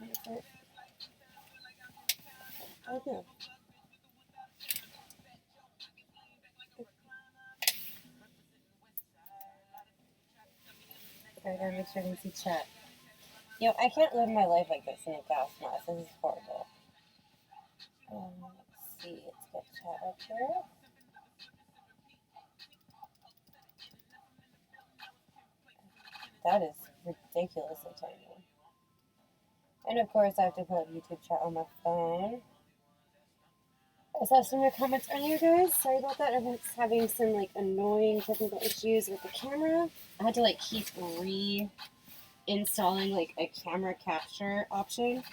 Oh, no. I gotta make sure I can see chat. I can't live my life like this in a gas mask. This is horrible. Let's see. Let's get chat up here. That is ridiculously tiny. And of course, I have to put YouTube chat on my phone. I saw some of your comments earlier, guys. Sorry about that. I was having some like annoying technical issues with the camera. I had to like keep reinstalling like a camera capture option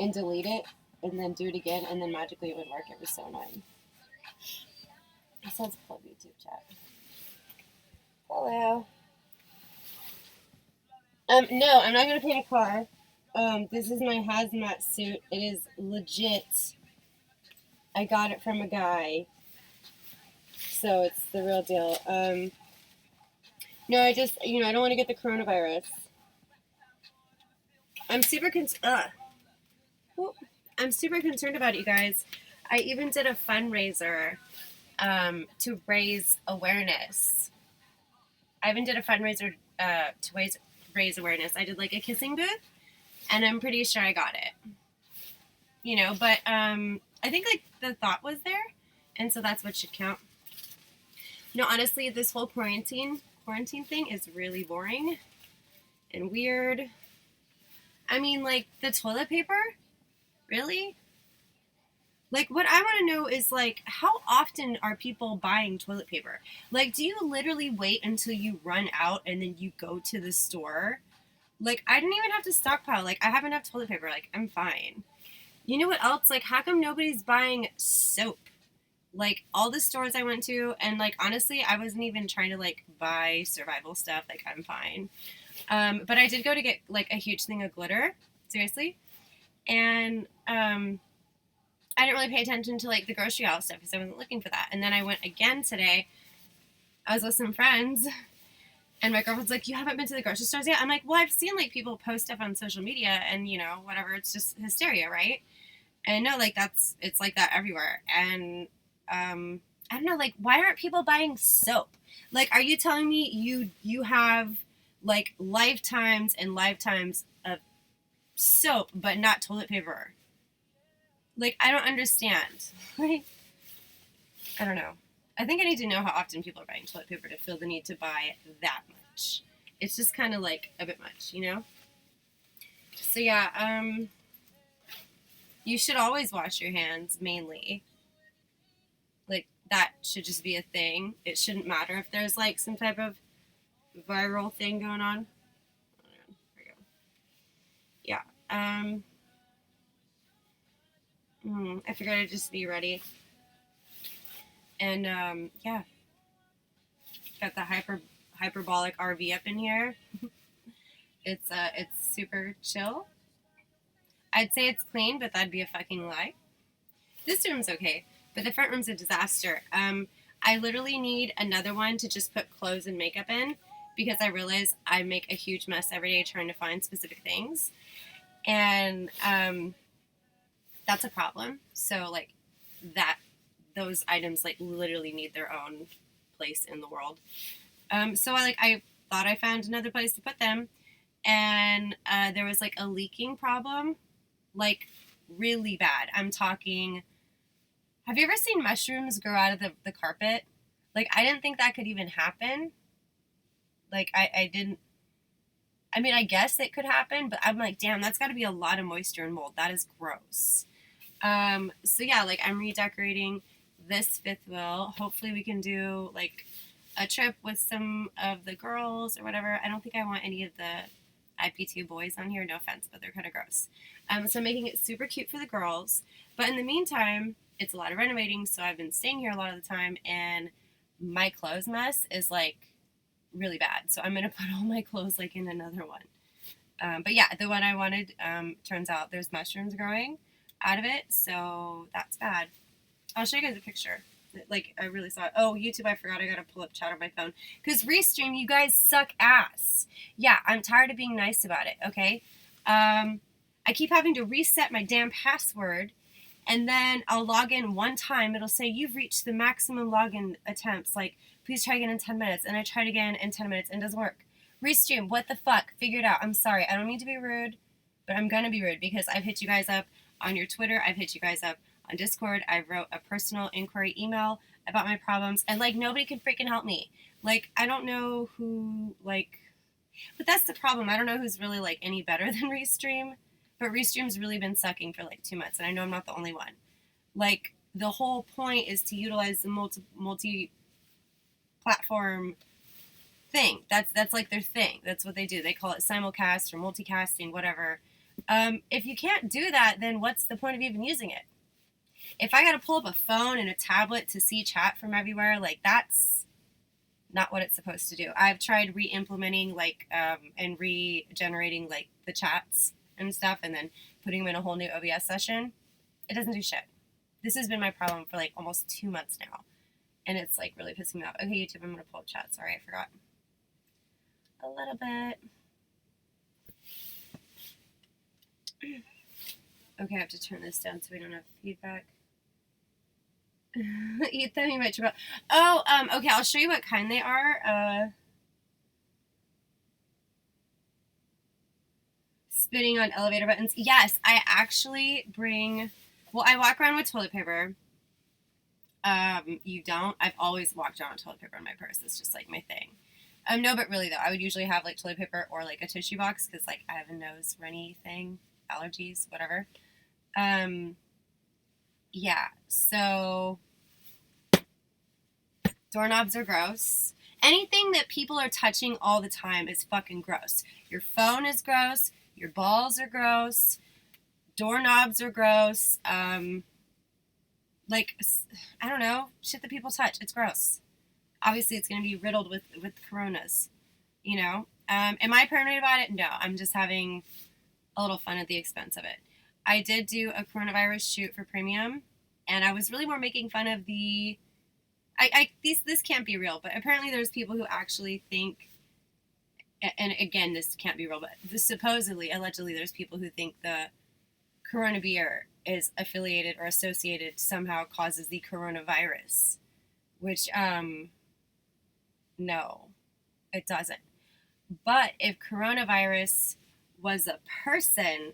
and delete it and then do it again, and then magically it would work. It was so annoying. So let's plug YouTube chat. Hello. No, I'm not gonna paint a car. This is my hazmat suit. It is legit. I got it from a guy, so it's the real deal. No, I just, I don't want to get the coronavirus. I'm super concerned about it, you guys. I even did a fundraiser to raise awareness. I even did a fundraiser to raise awareness. I did like a kissing booth, and I'm pretty sure I got it. But I think like the thought was there, and so that's what should count. Honestly, this whole quarantine thing is really boring and weird. I mean, like, the toilet paper? Really? Like, what I want to know is, like, how often are people buying toilet paper? Like, do you literally wait until you run out and then you go to the store? Like, I didn't even have to stockpile. Like, I have enough toilet paper. Like, I'm fine. You know what else? Like, how come nobody's buying soap? Like, all the stores I went to, and, like, honestly, I wasn't even trying to, like, buy survival stuff. Like, I'm fine. But I did go to get, like, a huge thing of glitter. Seriously. And, I didn't really pay attention to, like, the grocery aisle stuff because I wasn't looking for that. And then I went again today. I was with some friends, and my girlfriend's like, you haven't been to the grocery stores yet? I'm like, well, I've seen, like, people post stuff on social media and, whatever. It's just hysteria, right? And no, like, it's like that everywhere. And, I don't know, like, why aren't people buying soap? Like, are you telling me you have, like, lifetimes and lifetimes of soap, but not toilet paper? Like, I don't understand. Like, I don't know. I think I need to know how often people are buying toilet paper to feel the need to buy that much. It's just kind of, like, a bit much, So, yeah, you should always wash your hands, mainly. Like, that should just be a thing. It shouldn't matter if there's, like, some type of viral thing going on. There we go. Yeah. I figured I'd just be ready. And, yeah. Got the hyperbolic RV up in here. It's super chill. I'd say it's clean, but that'd be a fucking lie. This room's okay, but the front room's a disaster. I literally need another one to just put clothes and makeup in because I realize I make a huge mess every day trying to find specific things. And that's a problem. So, like, those items, like, literally need their own place in the world. So I thought I found another place to put them, and there was, like, a leaking problem, like, really bad. I'm talking, have you ever seen mushrooms grow out of the carpet? Like, I didn't think that could even happen. Like, I didn't, I mean, I guess it could happen, but I'm like, damn, that's got to be a lot of moisture and mold. That is gross. So yeah, like, I'm redecorating this fifth wheel. Hopefully we can do, like, a trip with some of the girls or whatever. I don't think I want any of the ip2 boys on here. No offense, but they're kind of gross. So I'm making it super cute for the girls. But in the meantime, it's a lot of renovating, so I've been staying here a lot of the time, and my clothes mess is, like, really bad. So I'm going to put all my clothes, like, in another one. But yeah, the one I wanted, turns out there's mushrooms growing out of it, so that's bad. I'll show you guys a picture. Like, I really saw it. Oh, YouTube, I forgot I gotta pull up chat on my phone. Because Restream, you guys suck ass. Yeah, I'm tired of being nice about it, okay? I I keep having to reset my damn password, and then I'll log in one time. It'll say, you've reached the maximum login attempts. Like, please try again in 10 minutes. And I tried again in 10 minutes and it doesn't work. Restream, what the fuck? Figure it out. I'm sorry. I don't mean to be rude, but I'm going to be rude because I've hit you guys up on your Twitter. I've hit you guys up on Discord. I wrote a personal inquiry email about my problems. And, like, nobody can freaking help me. Like, I don't know who, like... But that's the problem. I don't know who's really, like, any better than Restream. But Restream's really been sucking for like 2 months, and I know I'm not the only one. Like, the whole point is to utilize the multi-platform thing. That's like their thing. That's what they do. They call it simulcast or multicasting, whatever. If you can't do that, then what's the point of even using it? If I got to pull up a phone and a tablet to see chat from everywhere, like, that's not what it's supposed to do. I've tried re-implementing, like, and regenerating, like, the chats and stuff, and then putting them in a whole new OBS session. It doesn't do shit. This has been my problem for like almost 2 months now, and it's like really pissing me off. Okay, YouTube, I'm gonna pull up chat. Sorry, I forgot a little bit. Okay, I have to turn this down so we don't have feedback. Eat them, you might trip out. Oh, okay, I'll show you what kind they are. Spitting on elevator buttons. Yes, I actually bring... Well, I walk around with toilet paper. You don't? I've always walked around with toilet paper in my purse. It's just, like, my thing. No, but really, though, I would usually have, like, toilet paper or, like, a tissue box because, like, I have a nose runny thing. Allergies, whatever. Yeah, so... Doorknobs are gross. Anything that people are touching all the time is fucking gross. Your phone is gross. Your balls are gross. Doorknobs are gross. Like, I don't know. Shit that people touch. It's gross. Obviously, it's going to be riddled with coronas. You know? Am I paranoid about it? No. I'm just having a little fun at the expense of it. I did do a coronavirus shoot for Premium, and I was really more making fun of the... This can't be real, but apparently there's people who actually think... And again, this can't be real, but allegedly, there's people who think the Corona beer is affiliated or associated somehow causes the coronavirus, which, no, it doesn't. But if coronavirus was a person,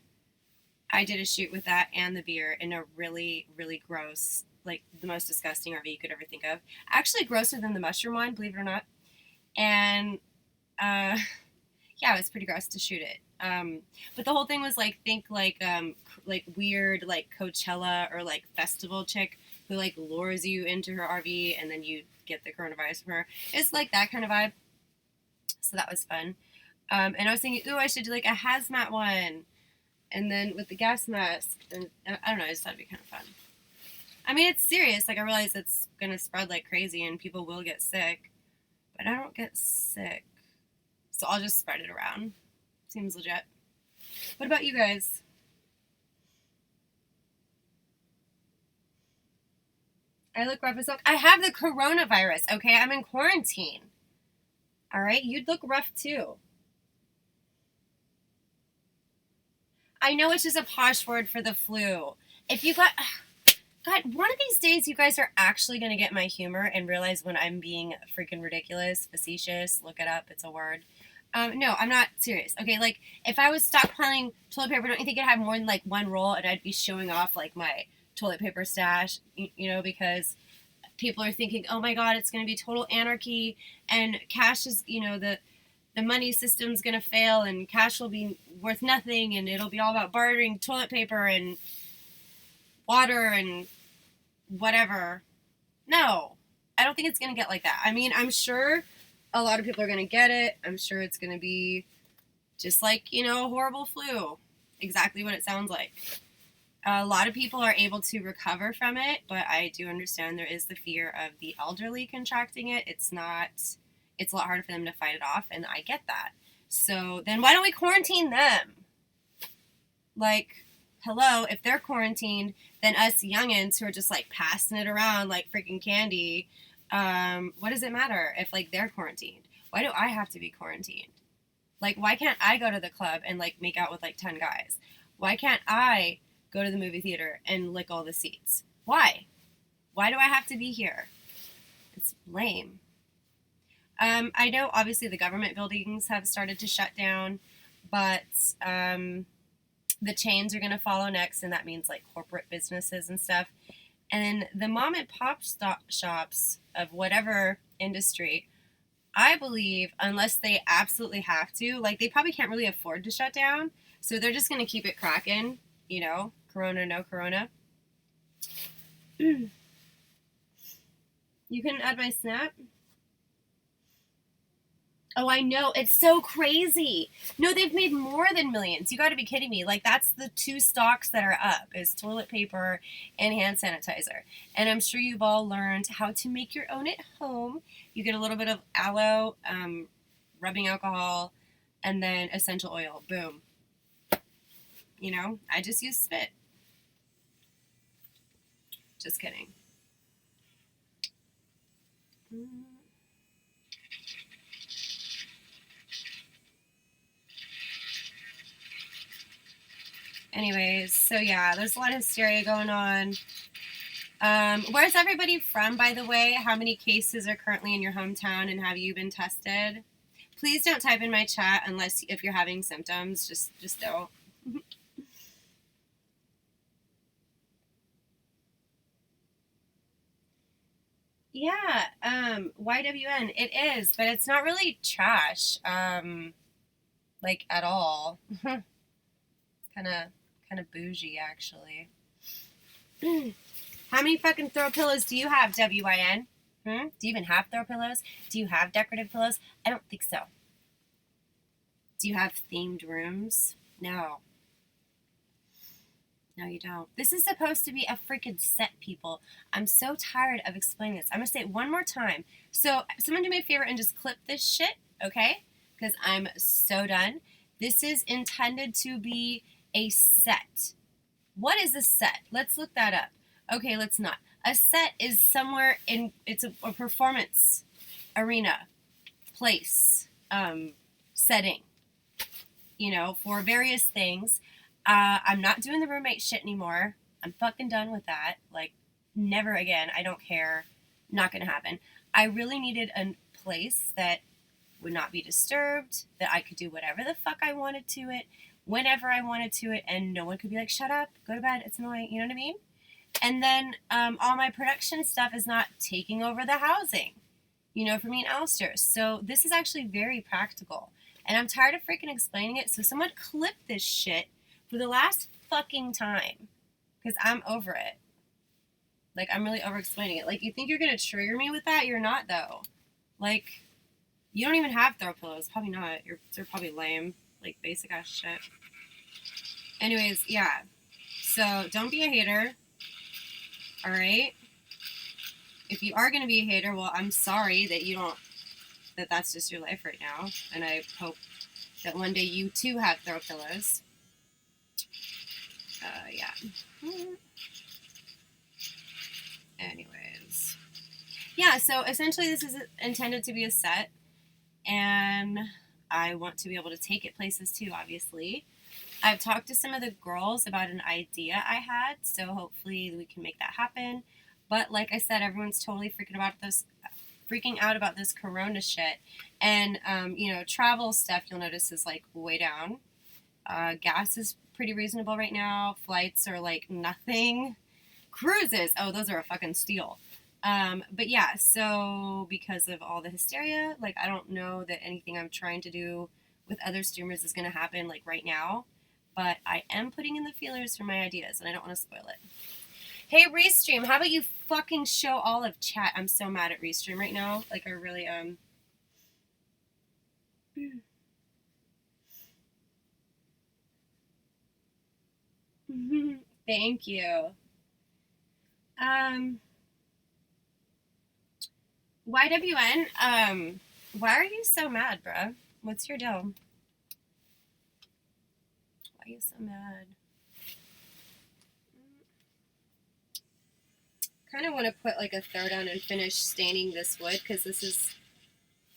I did a shoot with that and the beer in a really, really gross, like the most disgusting RV you could ever think of. Actually grosser than the mushroom one, believe it or not. And, yeah, it was pretty gross to shoot it. But the whole thing was like, think like weird, like Coachella or like festival chick who like lures you into her RV and then you get the coronavirus from her. It's like that kind of vibe. So that was fun. And I was thinking, ooh, I should do like a hazmat one. And then with the gas mask. And I don't know, I just thought it'd be kind of fun. I mean, it's serious. Like, I realize it's going to spread like crazy and people will get sick. But I don't get sick. So I'll just spread it around. Seems legit. What about you guys? I look rough as fuck. I have the coronavirus, okay? I'm in quarantine. Alright? You'd look rough too. I know it's just a posh word for the flu. If you got... God, one of these days you guys are actually going to get my humor and realize when I'm being freaking ridiculous, facetious. Look it up. It's a word. No, I'm not serious. Okay, like, if I was stockpiling toilet paper, don't you think I'd have more than, like, one roll and I'd be showing off, like, my toilet paper stash, you know, because people are thinking, oh my god, it's going to be total anarchy, and cash is, you know, the money system's going to fail, and cash will be worth nothing, and it'll be all about bartering toilet paper and water and whatever. No, I don't think it's going to get like that. I mean, I'm sure a lot of people are going to get it. I'm sure it's going to be just like, you know, a horrible flu. Exactly what it sounds like. A lot of people are able to recover from it, but I do understand there is the fear of the elderly contracting it. It's a lot harder for them to fight it off, and I get that. So then why don't we quarantine them? Like, hello, if they're quarantined, then us youngins who are just, like, passing it around like freaking candy, what does it matter if, like, they're quarantined? Why do I have to be quarantined? Like, why can't I go to the club and, like, make out with, like, 10 guys? Why can't I go to the movie theater and lick all the seats? Why? Why do I have to be here? It's lame. I know obviously the government buildings have started to shut down, but the chains are going to follow next, and that means like corporate businesses and stuff. And the mom and pop shops of whatever industry, I believe, unless they absolutely have to, like they probably can't really afford to shut down, so they're just going to keep it cracking, you know, corona, no corona. You can add my snap? Oh, I know. It's so crazy. No, they've made more than millions. You got to be kidding me. Like, that's the two stocks that are up is toilet paper and hand sanitizer. And I'm sure you've all learned how to make your own at home. You get a little bit of aloe, rubbing alcohol, and then essential oil. Boom. You know, I just use spit. Just kidding. Anyways, so yeah, there's a lot of hysteria going on. Where's everybody from, by the way? How many cases are currently in your hometown, and have you been tested? Please don't type in my chat unless if you're having symptoms. Just don't. Yeah, YWN, it is, but it's not really trash, like at all. kind of bougie, actually. How many fucking throw pillows do you have, WYN? Do you even have throw pillows? Do you have decorative pillows? I don't think so. Do you have themed rooms? No. No, you don't. This is supposed to be a freaking set, people. I'm so tired of explaining this. I'm going to say it one more time. So, someone do me a favor and just clip this shit, okay? Because I'm so done. This is intended to be a set. What is a set? Let's look that up. Okay, let's not. A set is somewhere in, it's a performance arena, place, setting, you know, for various things. I'm not doing the roommate shit anymore. I'm fucking done with that. Like, never again. I don't care. Not gonna happen. I really needed a place that would not be disturbed, that I could do whatever the fuck I wanted to it, whenever I wanted to it, and no one could be like, shut up, go to bed, it's annoying, you know what I mean? And then all my production stuff is not taking over the housing, you know, for me and Alistair. So this is actually very practical. And I'm tired of freaking explaining it, so someone clip this shit for the last fucking time, because I'm over it. Like, I'm really over explaining it. Like, you think you're gonna trigger me with that? You're not, though. Like, you don't even have throw pillows. Probably not. They're probably lame. Like, basic ass shit. Anyways, yeah. So, don't be a hater. Alright? If you are gonna be a hater, well, I'm sorry that you don't, that's just your life right now. And I hope that one day you too have throw pillows. Yeah. Anyways. Yeah, so essentially this is intended to be a set, and I want to be able to take it places too, obviously. I've talked to some of the girls about an idea I had, so hopefully we can make that happen. But like I said, everyone's totally freaking out about this corona shit. And, you know, travel stuff, you'll notice, is like way down. Gas is pretty reasonable right now. Flights are like nothing. Cruises, oh, those are a fucking steal. But yeah, so because of all the hysteria, like, I don't know that anything I'm trying to do with other streamers is going to happen like right now, but I am putting in the feelers for my ideas, and I don't want to spoil it. Hey, Restream, how about you fucking show all of chat? I'm so mad at Restream right now. Like, I really am. Thank you. YWN, why are you so mad, bruh? What's your deal? Why are you so mad? Kind of want to put like a throw down and finish staining this wood, because this is,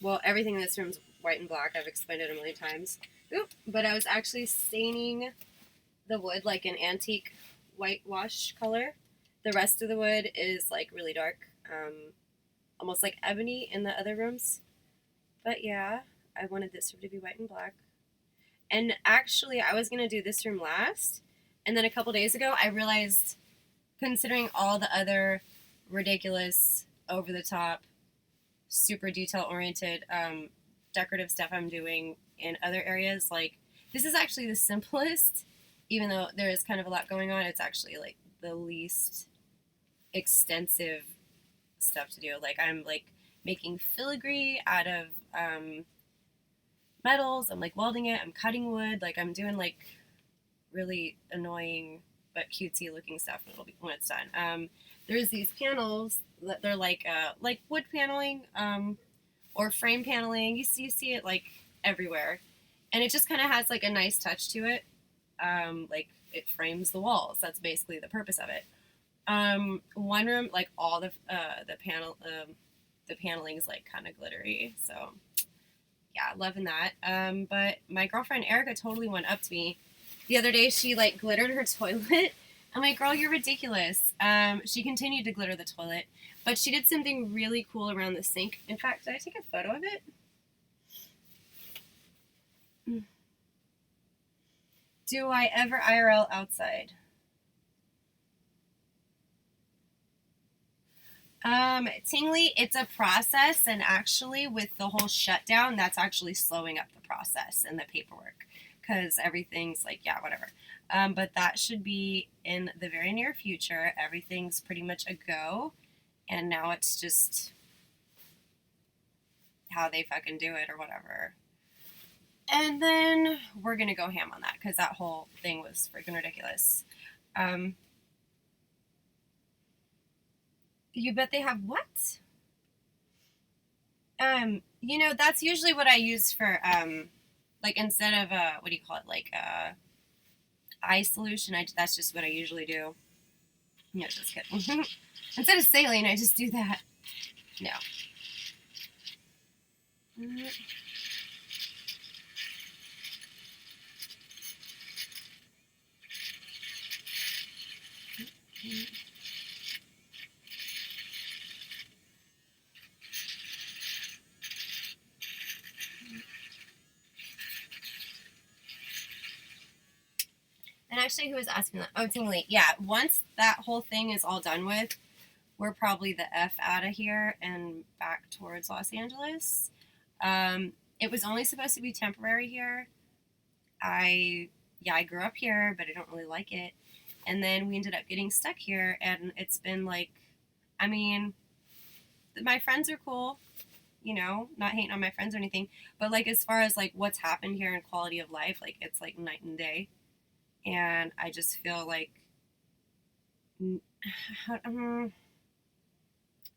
well, everything in this room's white and black. I've explained it a million times. Oop, but I was actually staining the wood like an antique whitewash color. The rest of the wood is like really dark, almost like ebony in the other rooms. But yeah, I wanted this room to be white and black. And actually, I was gonna do this room last, and then a couple days ago, I realized, considering all the other ridiculous, over the top, super detail oriented, decorative stuff I'm doing in other areas, like this is actually the simplest, even though there is kind of a lot going on. It's actually like the least extensive stuff to do. Like I'm like making filigree out of metals. I'm like welding it. I'm cutting wood. Like I'm doing like really annoying but cutesy looking stuff when it's done. There's these panels that they're like wood paneling or frame paneling. You see it like everywhere, and it just kind of has like a nice touch to it. Like it frames the walls. That's basically the purpose of it. One room, like all the paneling is like kind of glittery. So yeah, loving that. But my girlfriend Erica totally went up to me the other day. She like glittered her toilet. I'm like, girl, you're ridiculous. She continued to glitter the toilet, but she did something really cool around the sink. In fact, did I take a photo of it? Do I ever IRL outside? Tingly, it's a process, and actually, with the whole shutdown, that's actually slowing up the process and the paperwork because everything's like, yeah, whatever. But that should be in the very near future. Everything's pretty much a go, and now it's just how they fucking do it or whatever. And then we're gonna go ham on that because that whole thing was freaking ridiculous. You bet they have what? That's usually what I use for like instead of what do you call it, like eye solution. That's just what I usually do. No, just kidding. Instead of saline, I just do that. No. And actually, who was asking that? Oh, Tingly. Yeah, once that whole thing is all done with, we're probably the F out of here and back towards Los Angeles. It was only supposed to be temporary here. I grew up here, but I don't really like it. And then we ended up getting stuck here, and it's been like, I mean, my friends are cool, not hating on my friends or anything, but like as far as like what's happened here in quality of life, like it's like night and day. And I just feel like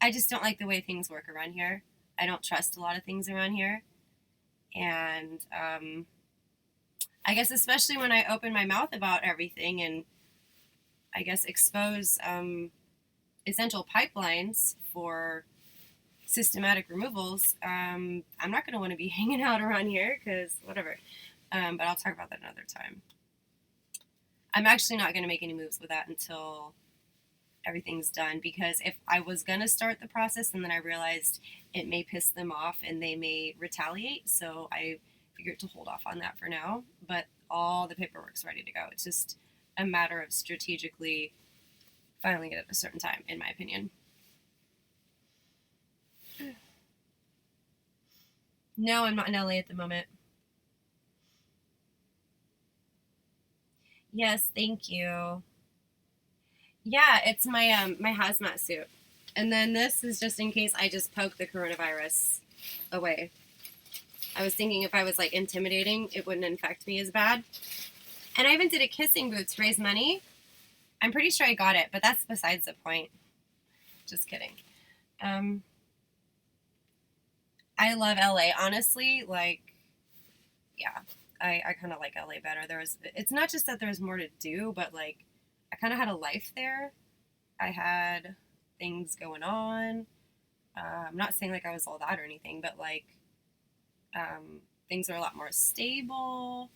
I just don't like the way things work around here. I don't trust a lot of things around here. And I guess especially when I open my mouth about everything and I guess expose essential pipelines for systematic removals, I'm not going to want to be hanging out around here because whatever. But I'll talk about that another time. I'm actually not going to make any moves with that until everything's done, because if I was going to start the process and then I realized it may piss them off and they may retaliate, so I figured to hold off on that for now. But all the paperwork's ready to go. It's just a matter of strategically filing it at a certain time, in my opinion. No, I'm not in LA at the moment. Yes, thank you. Yeah, it's my hazmat suit. And then this is just in case I just poke the coronavirus away. I was thinking if I was like intimidating, it wouldn't infect me as bad. And I even did a kissing booth to raise money. I'm pretty sure I got it, but that's besides the point. Just kidding. I love LA, honestly. Like, yeah, I kind of like LA better. It's not just that there's more to do, but like, I kind of had a life there. I had things going on. I'm not saying like I was all that or anything, but like, things are a lot more stable.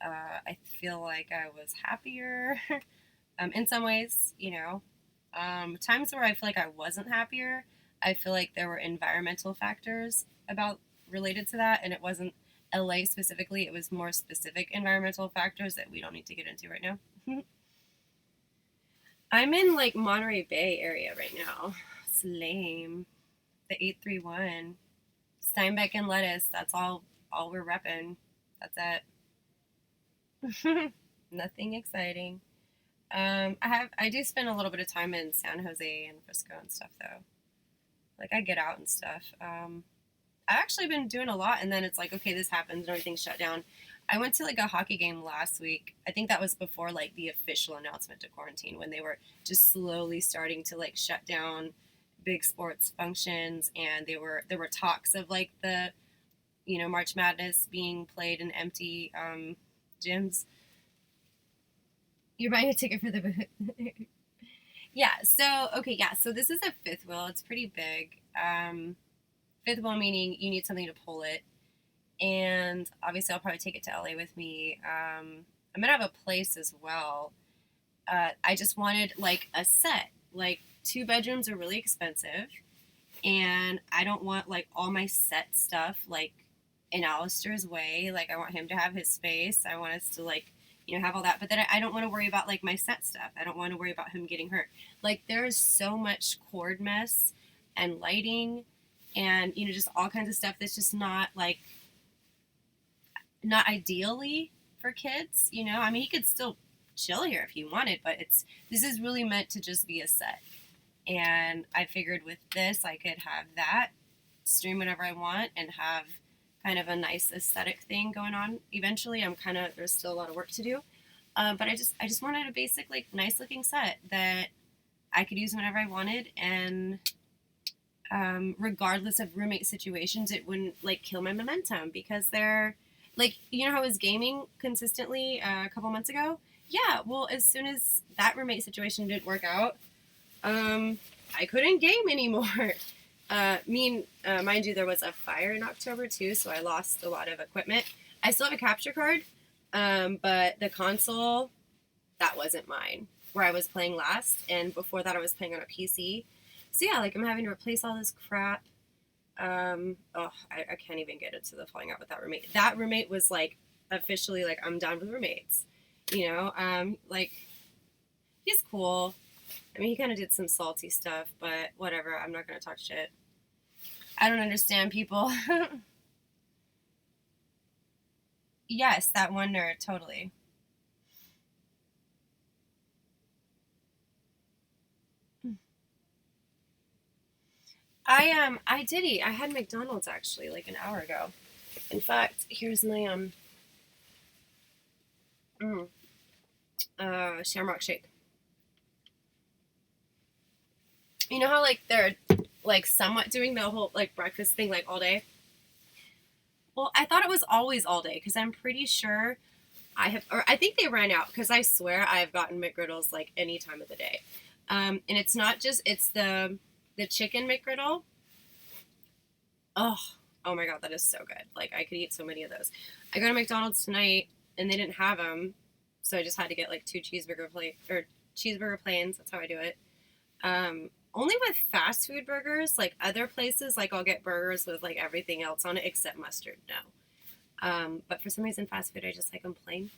I feel like I was happier in some ways, you know. Times where I feel like I wasn't happier, I feel like there were environmental factors about related to that, and it wasn't LA specifically. It was more specific environmental factors that we don't need to get into right now. I'm in like Monterey Bay area right now. It's lame. The 831. Steinbeck and lettuce. That's all we're repping. That's it. Nothing exciting. I do spend a little bit of time in San Jose and Frisco and stuff though. Like I get out and stuff. I've actually been doing a lot, and then it's like, okay, this happens and everything's shut down. I went to like a hockey game last week. I think that was before like the official announcement to quarantine, when they were just slowly starting to like shut down big sports functions, and there were talks of like the March Madness being played in empty gyms. You're buying a ticket for the booth. Yeah. So okay. Yeah. So this is a fifth wheel. It's pretty big. Fifth wheel meaning you need something to pull it, and obviously I'll probably take it to LA with me. I'm gonna have a place as well. I just wanted like a set. Like 2 bedrooms are really expensive, and I don't want like all my set stuff like in Alistair's way. Like I want him to have his space. I want us to like have all that. But then I don't want to worry about like my set stuff. I don't want to worry about him getting hurt. Like there is so much cord mess and lighting and just all kinds of stuff that's just not ideally for kids. I mean, he could still chill here if he wanted, but this is really meant to just be a set. And I figured with this I could have that, stream whenever I want, and have kind of a nice aesthetic thing going on. Eventually, there's still a lot of work to do, but I just wanted a basic like nice looking set that I could use whenever I wanted, and regardless of roommate situations, it wouldn't like kill my momentum, because they're like, how I was gaming consistently a couple months ago. Yeah, well, as soon as that roommate situation didn't work out, I couldn't game anymore. Mind you, there was a fire in October too, so I lost a lot of equipment. I still have a capture card, but the console, that wasn't mine, where I was playing last, and before that I was playing on a PC. So yeah, like I'm having to replace all this crap. I can't even get into the falling out with that roommate. That roommate was like officially like, I'm done with roommates. Like he's cool. I mean, he kind of did some salty stuff, but whatever. I'm not going to talk shit. I don't understand people. Yes, that one nerd, totally. I did eat. I had McDonald's actually like an hour ago. In fact, here's my Shamrock shake. You know how like they're like somewhat doing the whole like breakfast thing like all day? Well, I thought it was always all day, because I'm pretty sure I think they ran out, because I swear I've gotten McGriddles like any time of the day. And it's not just, it's the chicken McGriddle. Oh my God, that is so good. Like I could eat so many of those. I go to McDonald's tonight and they didn't have them, so I just had to get like 2 cheeseburger planes. That's how I do it. Only with fast food burgers, like other places, like I'll get burgers with like everything else on it except mustard. No. But for some reason, fast food, I just like them plain.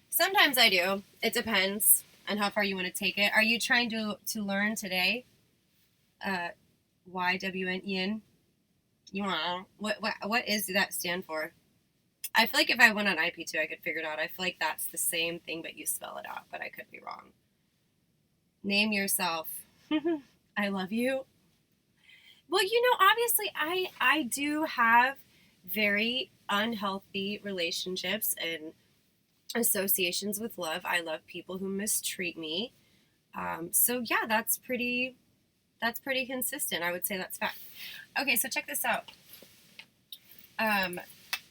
Sometimes I do. It depends on how far you want to take it. Are you trying to learn today? YWN? You want what is that stand for? I feel like if I went on ip2, I could figure it out. I feel like that's the same thing, but you spell it out. But I could be wrong. Name yourself. I love you. Well, obviously, I do have very unhealthy relationships and associations with love. I love people who mistreat me. So yeah, that's pretty consistent. I would say that's fact. Okay, so check this out.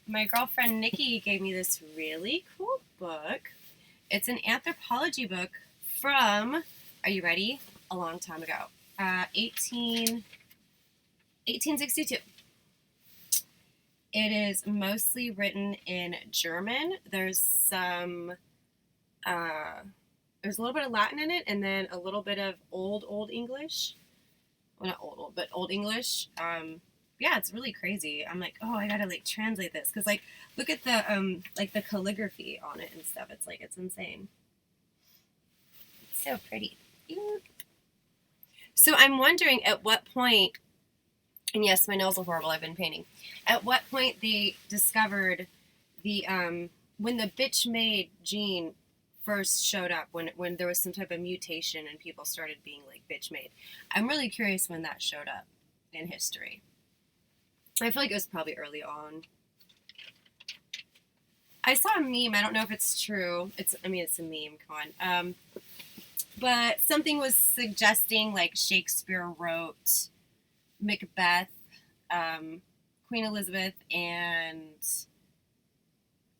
My girlfriend Nikki gave me this really cool book. It's an anthropology book from, are you ready? A long time ago. 1862. It is mostly written in German. There's a little bit of Latin in it, and then a little bit of old English. Well, not old, but old English. Yeah, it's really crazy. I'm like, oh, I gotta like translate this because like, look at the like the calligraphy on it and stuff. It's like it's insane. It's so pretty. So I'm wondering at what point, and yes, my nails are horrible. I've been painting. At what point they discovered the when the bitch made gene first showed up, when there was some type of mutation and people started being like bitch made. I'm really curious when that showed up in history. I feel like it was probably early on. I saw a meme. I don't know if it's true. It's a meme. Come on. But something was suggesting like Shakespeare wrote Macbeth, Queen Elizabeth, and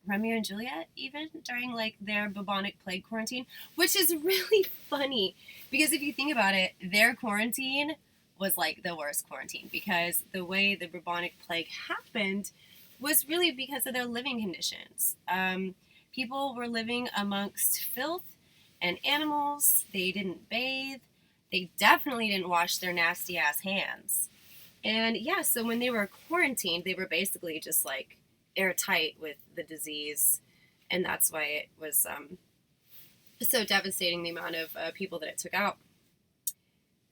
Romeo and Juliet even during like their bubonic plague quarantine, which is really funny because if you think about it, their quarantine was like the worst quarantine because the way the bubonic plague happened was really because of their living conditions. People were living amongst filth and animals. They didn't bathe. They definitely didn't wash their nasty ass hands. And yeah, so when they were quarantined, they were basically just like airtight with the disease. And that's why it was so devastating, the amount of people that it took out.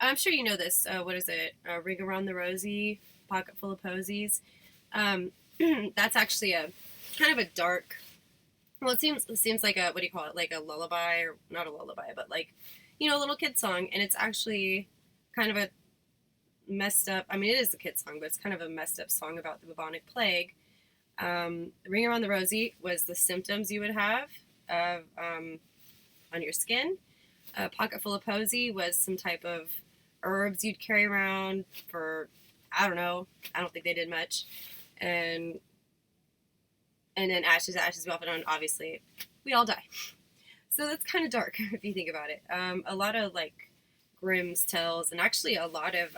I'm sure you know this. What is it? Ring Around the Rosie, Pocket Full of Posies. That's actually a kind of a dark. Well, it seems like a, what do you call it? Like a lullaby, or not a lullaby, but like, you know, a little kid song. And it's actually kind of a messed up. I mean, it is a kid song, but it's kind of a messed up song about the bubonic plague. Ring Around the Rosie was the symptoms you would have on your skin. A Pocket Full of Posy was some type of herbs you'd carry around for, I don't know. I don't think they did much. And then Ashes, Ashes, we all know, obviously, we all die. So that's kind of dark if you think about it. A lot of like Grimm's tales, and actually a lot of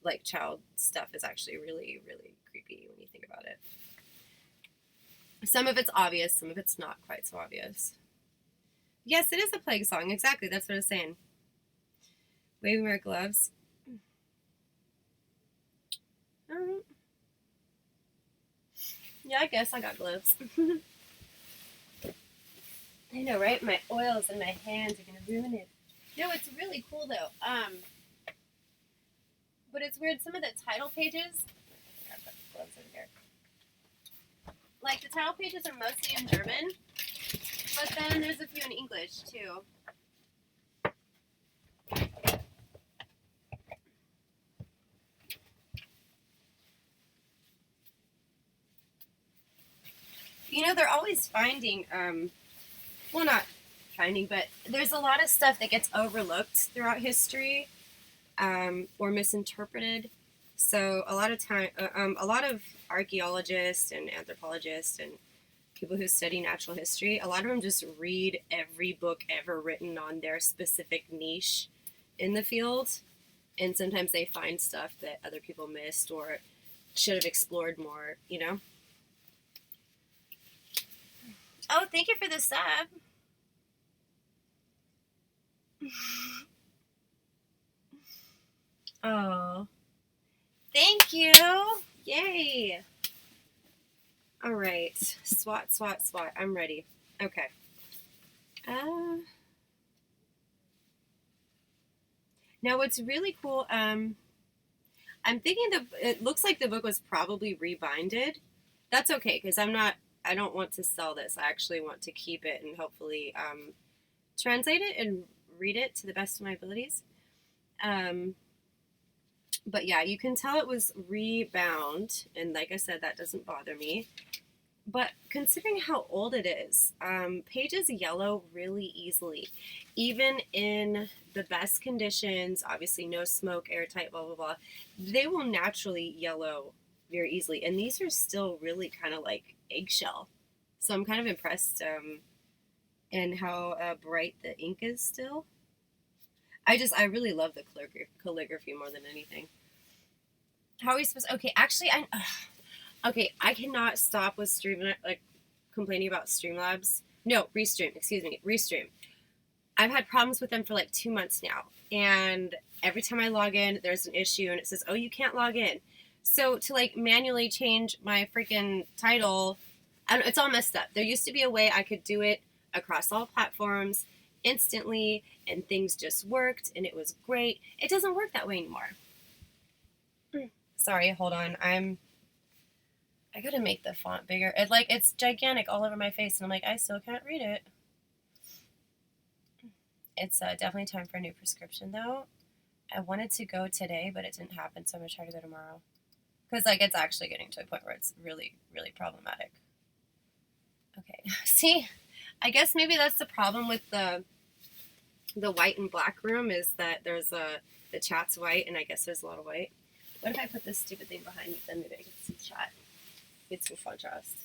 like child stuff is actually really, really creepy when you think about it. Some of it's obvious, some of it's not quite so obvious. Yes, it is a plague song. Exactly, that's what I was saying. Waving Red Gloves. Yeah, I guess I got gloves. I know, right? My oils and my hands are gonna ruin it. No, it's really cool though. But it's weird. Some of the title pages. I've got gloves over here. Like the title pages are mostly in German, but then there's a few in English too. You know, they're always finding, well, not finding, but there's a lot of stuff that gets overlooked throughout history, or misinterpreted. So a lot of archaeologists and anthropologists and people who study natural history, a lot of them just read every book ever written on their specific niche in the field. And sometimes they find stuff that other people missed or should have explored more, you know? Oh, thank you for the sub. Oh. Thank you. Yay. All right. SWAT, SWAT, SWAT. I'm ready. Okay. Now what's really cool, I'm thinking it looks like the book was probably rebinded. That's okay, because I don't want to sell this. I actually want to keep it and hopefully translate it and read it to the best of my abilities. But yeah, you can tell it was rebound, and like I said, that doesn't bother me. But considering how old it is, pages yellow really easily. Even in the best conditions, obviously no smoke, airtight, blah, blah, blah, they will naturally yellow very easily. And these are still really kind of like eggshell. So I'm kind of impressed in how bright the ink is still. I really love the calligraphy more than anything. How are we supposed? Okay, actually, okay. I cannot stop with complaining about Streamlabs. No, Restream. Excuse me, Restream. I've had problems with them for like 2 months now, and every time I log in, there's an issue, and it says, "Oh, you can't log in." So to like manually change my freaking title, it's all messed up. There used to be a way I could do it across all platforms instantly, and things just worked, and it was great. It doesn't work that way anymore. Sorry, hold on. I gotta make the font bigger. It's gigantic all over my face, and I'm like, I still can't read it. It's definitely time for a new prescription though. I wanted to go today, but it didn't happen, so I'm gonna try to go tomorrow. Because like it's actually getting to a point where it's really, really problematic. Okay, see, I guess maybe that's the problem with the white and black room is that there's the chat's white, and I guess there's a lot of white. What if I put this stupid thing behind me? Then maybe I can see chat. Get some contrast.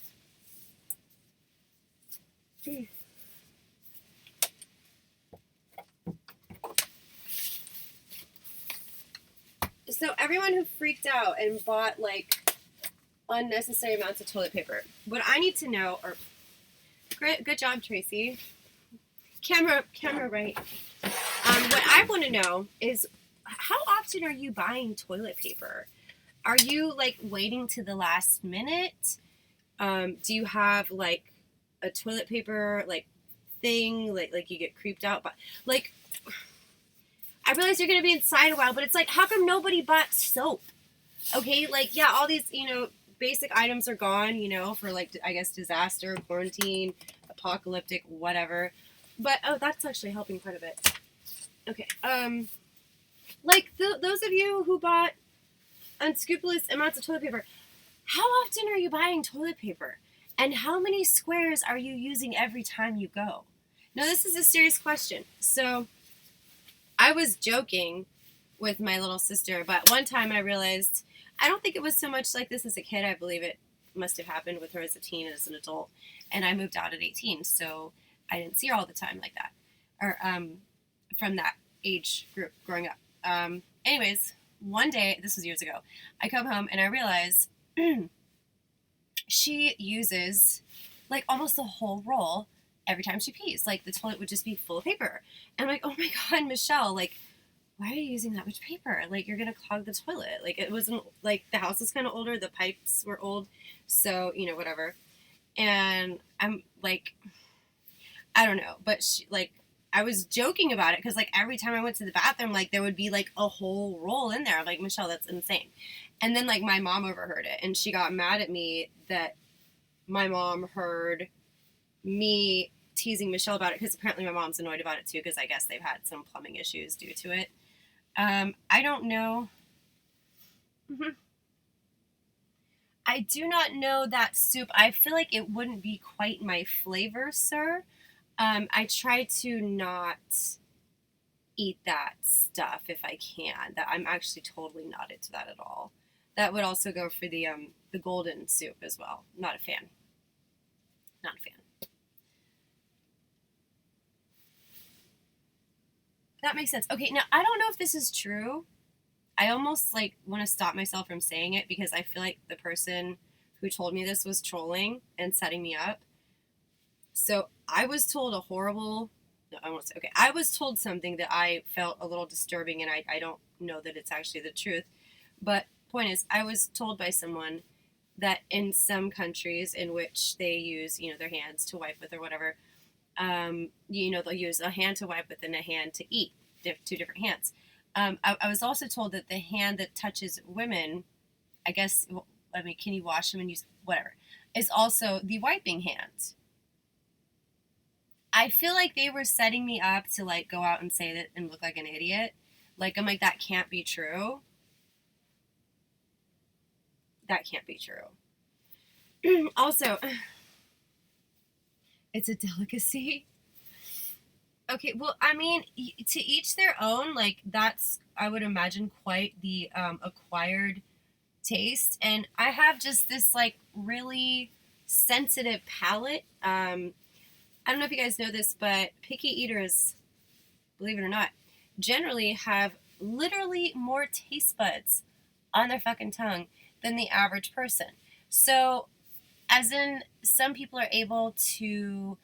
So everyone who freaked out and bought like unnecessary amounts of toilet paper, what I need to know, or good job, Tracy. Camera right. What I want to know is how often are you buying toilet paper? Are you like waiting to the last minute? Do you have like a toilet paper like thing like you get creeped out by? Like, I realize you're gonna be inside a while, but it's like, how come nobody bought soap? Okay, like yeah, all these basic items are gone, for like I guess disaster, quarantine, apocalyptic, whatever. But oh, that's actually helping quite a bit. Okay, like those of you who bought unscrupulous amounts of toilet paper, how often are you buying toilet paper? And how many squares are you using every time you go? Now, this is a serious question. So, I was joking with my little sister, but one time I realized I don't think it was so much like this as a kid. I believe it must have happened with her as a teen, as an adult. And I moved out at 18, so I didn't see her all the time like that. Or from that age group growing up. Anyways, one day, this was years ago, I come home and I realize she uses like almost the whole roll every time she pees. Like the toilet would just be full of paper. And I'm like, oh my God, Michelle, like, why are you using that much paper? Like, you're going to clog the toilet. Like, it wasn't like the house was kind of older. The pipes were old. So, whatever. And I'm like, I don't know. But she, like, I was joking about it because, like, every time I went to the bathroom, like, there would be, like, a whole roll in there. I'm like, Michelle, that's insane. And then, like, my mom overheard it. And she got mad at me that my mom heard me teasing Michelle about it because apparently my mom's annoyed about it, too, because I guess they've had some plumbing issues due to it. I don't know. I do not know that soup. I feel like it wouldn't be quite my flavor, sir. I try to not eat that stuff if I can. That I'm actually totally not into that at all. That would also go for the golden soup as well. Not a fan. Not a fan. That makes sense. Okay, now I don't know if this is true. I almost like want to stop myself from saying it because I feel like the person who told me this was trolling and setting me up. So I was told a horrible. No, I won't say. Okay, I was told something that I felt a little disturbing, and I don't know that it's actually the truth. But point is, I was told by someone that in some countries in which they use their hands to wipe with or whatever, they'll use a hand to wipe with and a hand to eat, two different hands. I was also told that the hand that touches women, I guess, can you wash them and use whatever, is also the wiping hand. I feel like they were setting me up to like go out and say that and look like an idiot. Like, I'm like, that can't be true. That can't be true. Also, it's a delicacy. Okay, well, I mean, to each their own. Like, that's, I would imagine, quite the acquired taste. And I have just this, like, really sensitive palate. I don't know if you guys know this, but picky eaters, believe it or not, generally have literally more taste buds on their fucking tongue than the average person. So, as in, some people are able to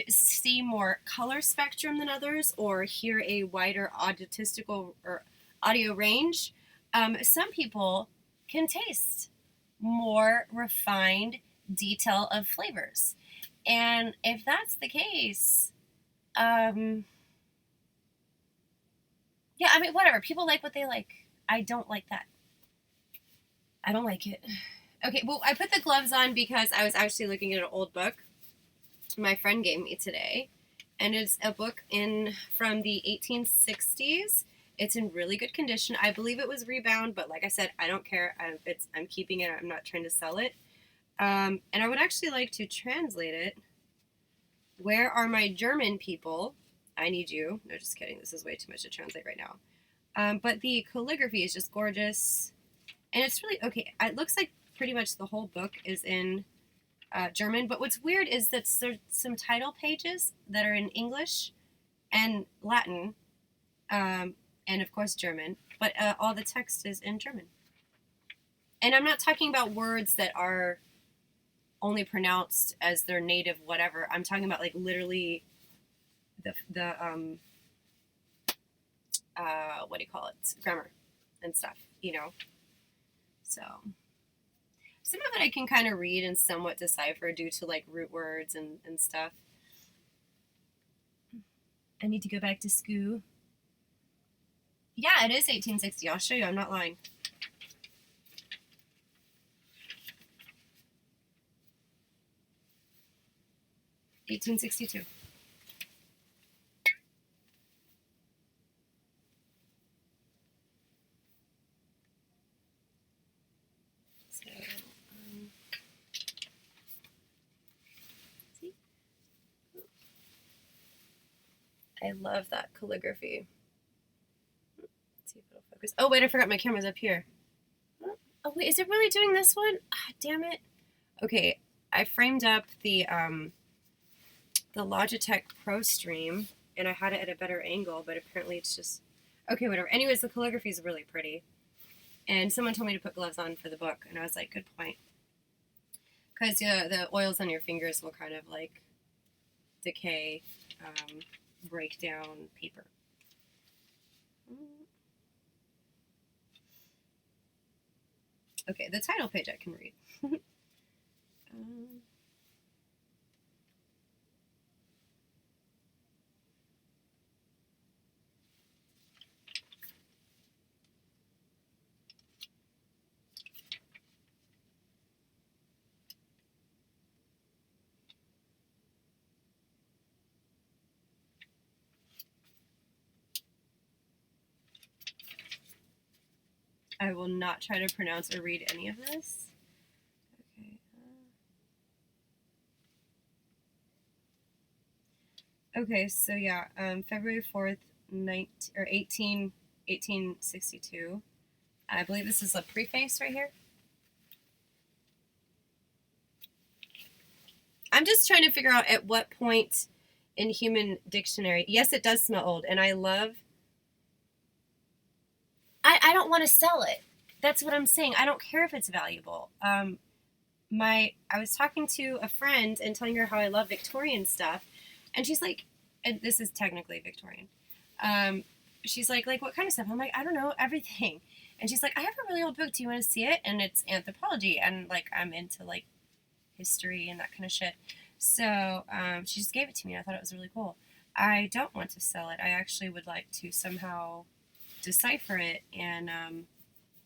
see more color spectrum than others, or hear a wider auditistical or audio range. Some people can taste more refined detail of flavors. And if that's the case, yeah, I mean, whatever. People like what they like. I don't like that. I don't like it. Okay, well, I put the gloves on because I was actually looking at an old book my friend gave me today, and it's a book from the 1860s. It's in really good condition. I believe it was rebound, but like I said, I don't care. I'm keeping it. I'm not trying to sell it. And I would actually like to translate it. Where are my German people? I need you. No, just kidding. This is way too much to translate right now. But the calligraphy is just gorgeous. And it's really, okay, it looks like pretty much the whole book is in German. But what's weird is that there's some title pages that are in English and Latin, and of course German. But all the text is in German. And I'm not talking about words that are only pronounced as their native whatever. I'm talking about like literally the what do you call it, grammar and stuff, you know. So some of it I can kind of read and somewhat decipher due to like root words and stuff. I need to go back to school. Yeah, it is 1860. I'll show you. I'm not lying. $1862. So, see? I love that calligraphy. Let's see if it'll focus. Oh, wait, I forgot my camera's up here. Oh, wait, is it really doing this one? Ah, damn it. Okay, I framed up the Logitech Pro Stream, and I had it at a better angle, but apparently it's just... Okay, whatever. Anyways, the calligraphy is really pretty. And someone told me to put gloves on for the book, and I was like, good point. Because the oils on your fingers will kind of like decay, break down paper. Okay, the title page I can read. I will not try to pronounce or read any of this. Okay, so yeah, February 4th, 1862. I believe this is a preface right here. I'm just trying to figure out at what point in Human Dictionary. Yes, it does smell old, and I don't want to sell it. That's what I'm saying. I don't care if it's valuable. I was talking to a friend and telling her how I love Victorian stuff, and she's like, and this is technically Victorian. She's like what kind of stuff? I'm like, I don't know, everything. And she's like, I have a really old book. Do you want to see it? And it's anthropology, and like I'm into like history and that kind of shit. So she just gave it to me, and I thought it was really cool. I don't want to sell it. I actually would like to somehow decipher it, and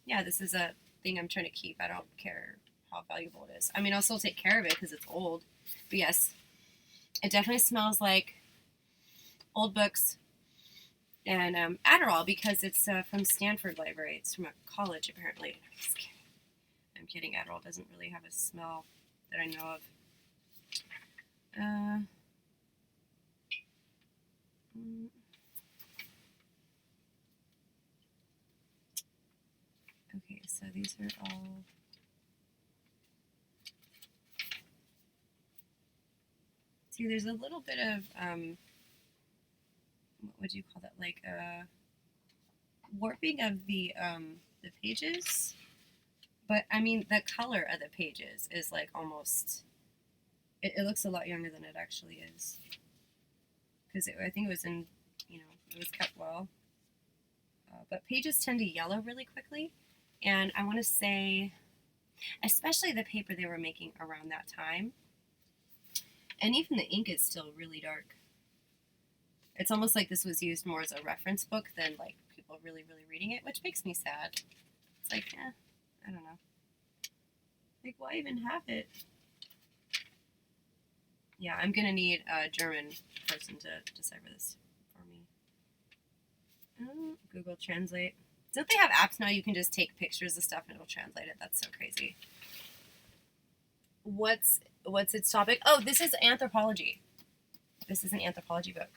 yeah, this is a thing I'm trying to keep. I don't care how valuable it is. I mean, I'll still take care of it because it's old. But yes, it definitely smells like old books and Adderall because it's from Stanford Library. It's from a college, apparently. I'm just kidding. I'm kidding. Adderall doesn't really have a smell that I know of. Okay, so these are all... See, there's a little bit of, what would you call that? Like warping of the pages, but I mean the color of the pages is like almost. It looks a lot younger than it actually is, because I think it was in, it was kept well. But pages tend to yellow really quickly, and I want to say, especially the paper they were making around that time, and even the ink is still really dark. It's almost like this was used more as a reference book than like people really, really reading it, which makes me sad. It's like, I don't know. Like, why even have it? Yeah, I'm gonna need a German person to decipher this for me. Google Translate. Don't they have apps now you can just take pictures of stuff and it'll translate it? That's so crazy. What's its topic? Oh, this is anthropology. This is an anthropology book.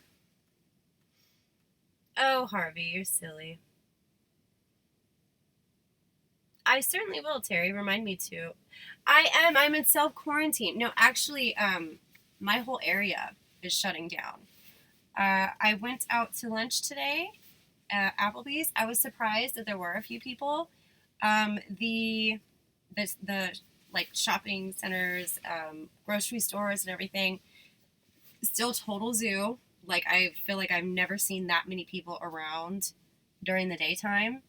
Oh, Harvey, you're silly. I certainly will, Terry. Remind me to. I am. I'm in self-quarantine. No, actually, my whole area is shutting down. I went out to lunch today at Applebee's. I was surprised that there were a few people. The like shopping centers, grocery stores, and everything, still total zoo. Like, I feel like I've never seen that many people around during the daytime.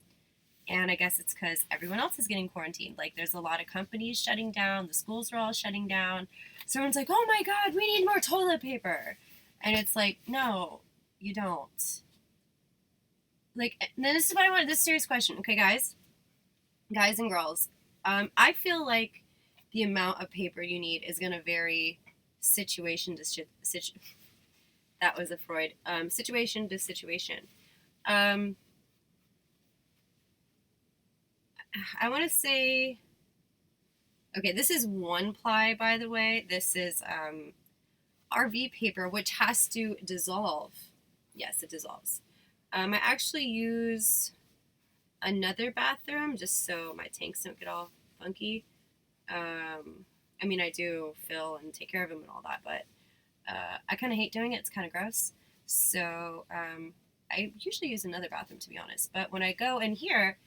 And I guess it's because everyone else is getting quarantined. Like, there's a lot of companies shutting down. The schools are all shutting down. So everyone's like, oh my God, we need more toilet paper. And it's like, no, you don't. Like, then this is what I wanted. This serious question. Okay, guys and girls. I feel like the amount of paper you need is going to vary situation to situation. That was a Freud. Situation to situation. I want to say, okay, this is 1-ply, by the way. This is RV paper, which has to dissolve. Yes, it dissolves. I actually use another bathroom just so my tanks don't get all funky. I mean, I do fill and take care of them and all that, but I kind of hate doing it. It's kind of gross. So I usually use another bathroom, to be honest. But when I go in here,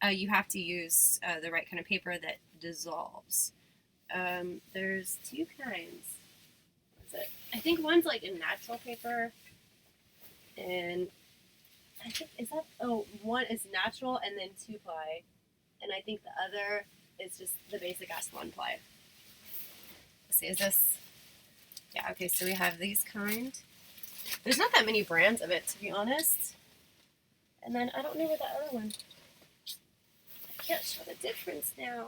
you have to use the right kind of paper that dissolves. There's 2 kinds. What is it? I think one's like a natural paper, and I think one is natural and then 2-ply, and I think the other is just the basic ass 1-ply. Let's see, is this? Yeah, okay, so we have these kind. There's not that many brands of it, to be honest. And then I don't know where the other one. I can't show the difference now.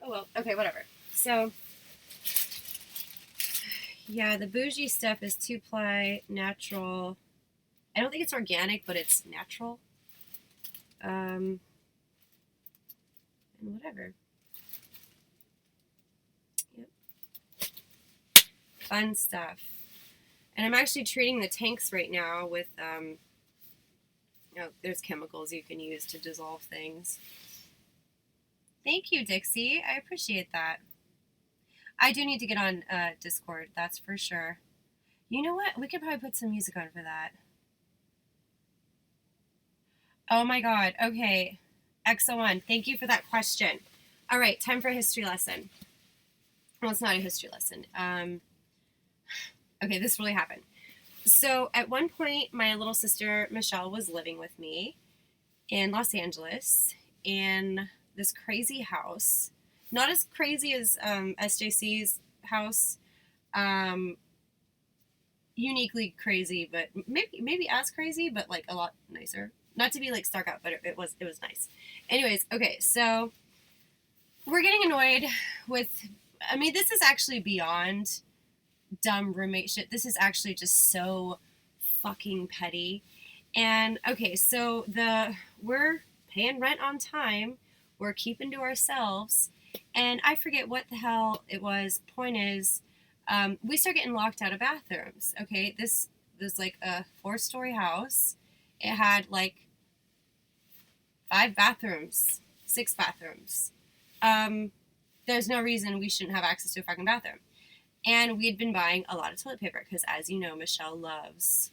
Oh well, okay, whatever. So, yeah, the bougie stuff is 2-ply, natural. I don't think it's organic, but it's natural. And whatever. Yep. Fun stuff. And I'm actually treating the tanks right now with, there's chemicals you can use to dissolve things. Thank you, Dixie. I appreciate that. I do need to get on Discord, that's for sure. You know what? We could probably put some music on for that. Oh my God. Okay. XO1, thank you for that question. All right, time for a history lesson. Well, it's not a history lesson. Okay, this really happened. So at one point, my little sister, Michelle, was living with me in Los Angeles in this crazy house. Not as crazy as SJC's house. Uniquely crazy, but maybe as crazy, but like a lot nicer. Not to be like stuck up, but it was nice. Anyways, okay, so we're getting annoyed with. I mean, this is actually beyond dumb roommate shit. This is actually just so fucking petty. And okay, so we're paying rent on time. We're keeping to ourselves, and I forget what the hell it was. Point is, we start getting locked out of bathrooms. Okay, this was like a 4-story house. It had like 5 bathrooms, 6 bathrooms. There's no reason we shouldn't have access to a fucking bathroom. And we had been buying a lot of toilet paper because, as you know, Michelle loves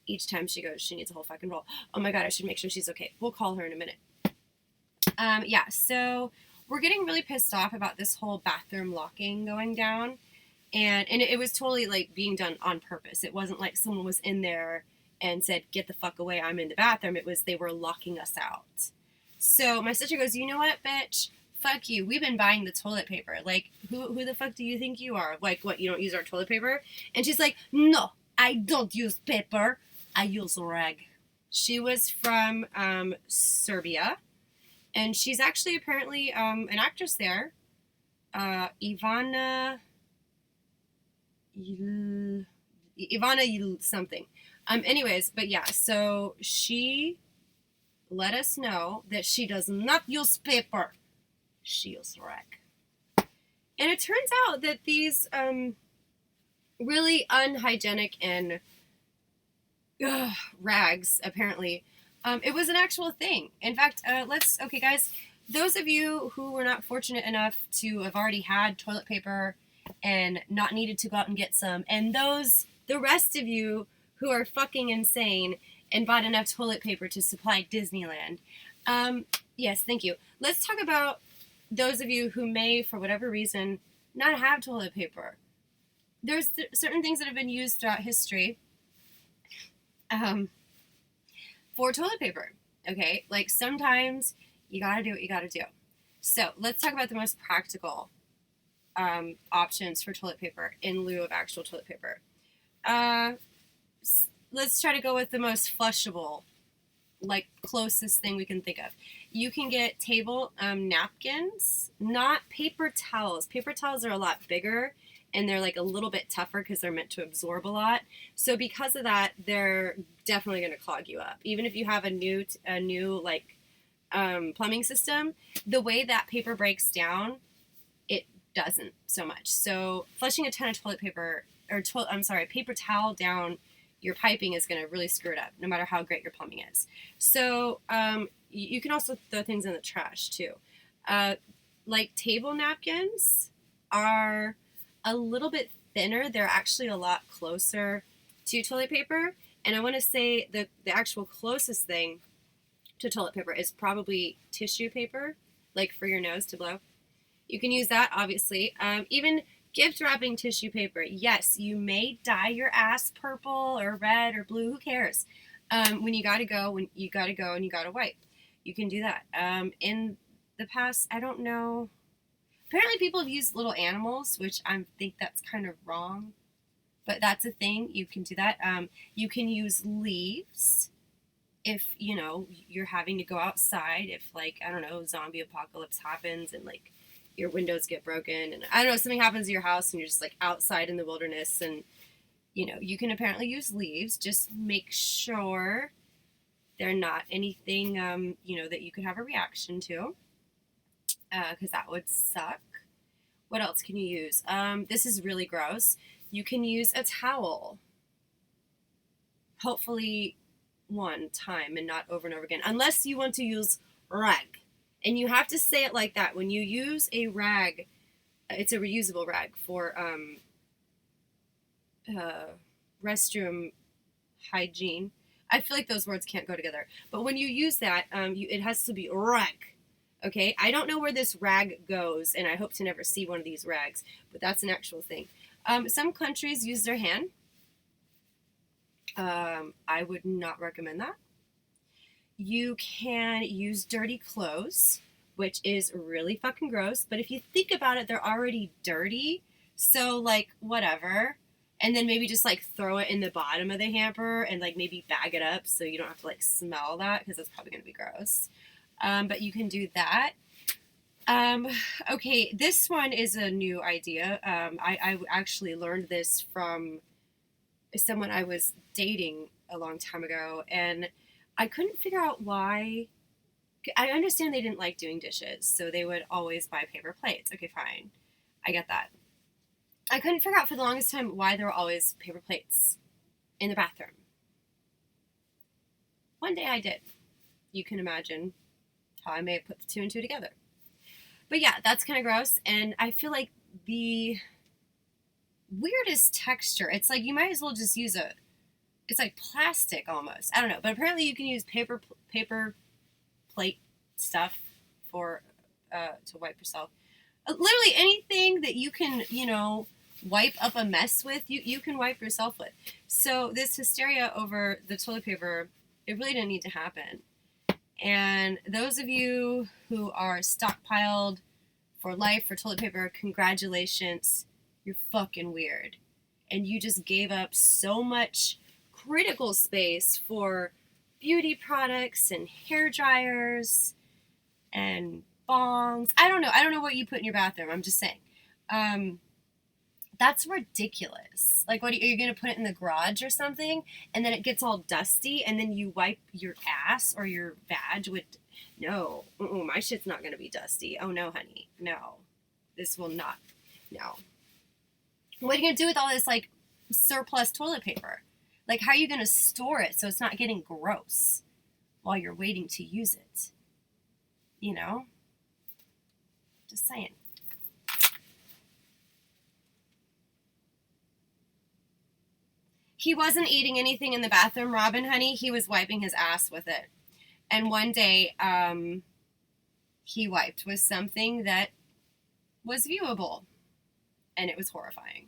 each time she goes, she needs a whole fucking roll. Oh my God, I should make sure she's okay. We'll call her in a minute. Yeah, so we're getting really pissed off about this whole bathroom locking going down. And it was totally like being done on purpose. It wasn't like someone was in there and said, get the fuck away, I'm in the bathroom. It was they were locking us out. So my sister goes, you know what, bitch? Fuck you. We've been buying the toilet paper. Like, who the fuck do you think you are? Like, what, you don't use our toilet paper? And she's like, no, I don't use paper. I use rag. She was from Serbia. And she's actually apparently an actress there. Ivana something. Anyways, but yeah, so she let us know that she does not use paper. She uses rag. And it turns out that these really unhygienic and rags, apparently, it was an actual thing. In fact, okay, guys, those of you who were not fortunate enough to have already had toilet paper and not needed to go out and get some, and the rest of you who are fucking insane and bought enough toilet paper to supply Disneyland. Yes, thank you. Let's talk about those of you who may, for whatever reason, not have toilet paper. There's certain things that have been used throughout history for toilet paper, okay? Like, sometimes you gotta do what you gotta do. So, let's talk about the most practical options for toilet paper in lieu of actual toilet paper. Let's try to go with the most flushable, like, closest thing we can think of. You can get table napkins, not paper towels. Paper towels are a lot bigger, and they're like a little bit tougher because they're meant to absorb a lot. So because of that, they're definitely going to clog you up. Even if you have a new like plumbing system, the way that paper breaks down, it doesn't so much. So flushing a ton of toilet paper or paper towel down your piping is going to really screw it up, no matter how great your plumbing is. So you can also throw things in the trash too. Like table napkins are a little bit thinner. They're actually a lot closer to toilet paper. And I want to say the actual closest thing to toilet paper is probably tissue paper, like for your nose to blow. You can use that, obviously. Even gift wrapping tissue paper. Yes, you may dye your ass purple or red or blue. Who cares? When you gotta go and you gotta wipe. You can do that. In the past, I don't know. Apparently people have used little animals, which I think that's kind of wrong. But that's a thing. You can do that. You can use leaves if, you're having to go outside. If, like, I don't know, zombie apocalypse happens and, like, your windows get broken. And, I don't know, something happens to your house and you're just, like, outside in the wilderness. And, you can apparently use leaves. Just make sure they're not anything, that you could have a reaction to. Because that would suck. What else can you use? This is really gross. You can use a towel. Hopefully one time and not over and over again. Unless you want to use rag. And you have to say it like that. When you use a rag, it's a reusable rag for restroom hygiene. I feel like those words can't go together. But when you use that, it has to be rag. Okay, I don't know where this rag goes, and I hope to never see one of these rags, but that's an actual thing. Some countries use their hand. I would not recommend that. You can use dirty clothes, which is really fucking gross, but if you think about it, they're already dirty, so, like, whatever. And then maybe just, like, throw it in the bottom of the hamper and, like, maybe bag it up so you don't have to, like, smell that, because that's probably going to be gross. But you can do that. Okay, this one is a new idea. I actually learned this from someone I was dating a long time ago, and I couldn't figure out why. I understand they didn't like doing dishes, so they would always buy paper plates. Okay, fine. I get that. I couldn't figure out for the longest time why there were always paper plates in the bathroom. One day I did. You can imagine how I may have put the two and two together. But yeah, that's kind of gross. And I feel like the weirdest texture, it's like you might as well just use a It's like plastic almost. I don't know, but apparently you can use paper plate stuff for to wipe yourself. Literally anything that you can, wipe up a mess with, you can wipe yourself with. So this hysteria over the toilet paper, it really didn't need to happen. And those of you who are stockpiled for life for toilet paper, congratulations. You're fucking weird. And you just gave up so much critical space for beauty products and hair dryers and bongs. I don't know. I don't know what you put in your bathroom. I'm just saying. That's ridiculous. Like, what are you going to put it in the garage or something? And then it gets all dusty and then you wipe your ass or your vag with. No. My shit's not going to be dusty. Oh, no, honey. No. This will not. No. What are you going to do with all this, like, surplus toilet paper? Like, how are you going to store it so it's not getting gross while you're waiting to use it? Just saying. He wasn't eating anything in the bathroom, Robin, honey. He was wiping his ass with it. And one day, he wiped with something that was viewable. And it was horrifying.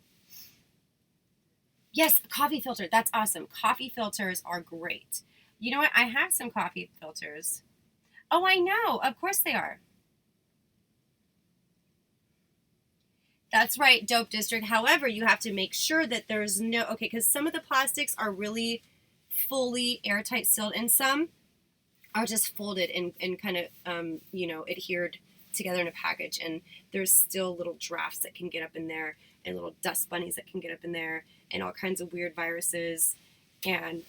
Yes, coffee filter. That's awesome. Coffee filters are great. You know what? I have some coffee filters. Oh, I know. Of course they are. That's right, Dope District. However, you have to make sure that there's no... Okay, because some of the plastics are really fully airtight sealed, and some are just folded and kind of, adhered together in a package. And there's still little drafts that can get up in there, and little dust bunnies that can get up in there, and all kinds of weird viruses, and,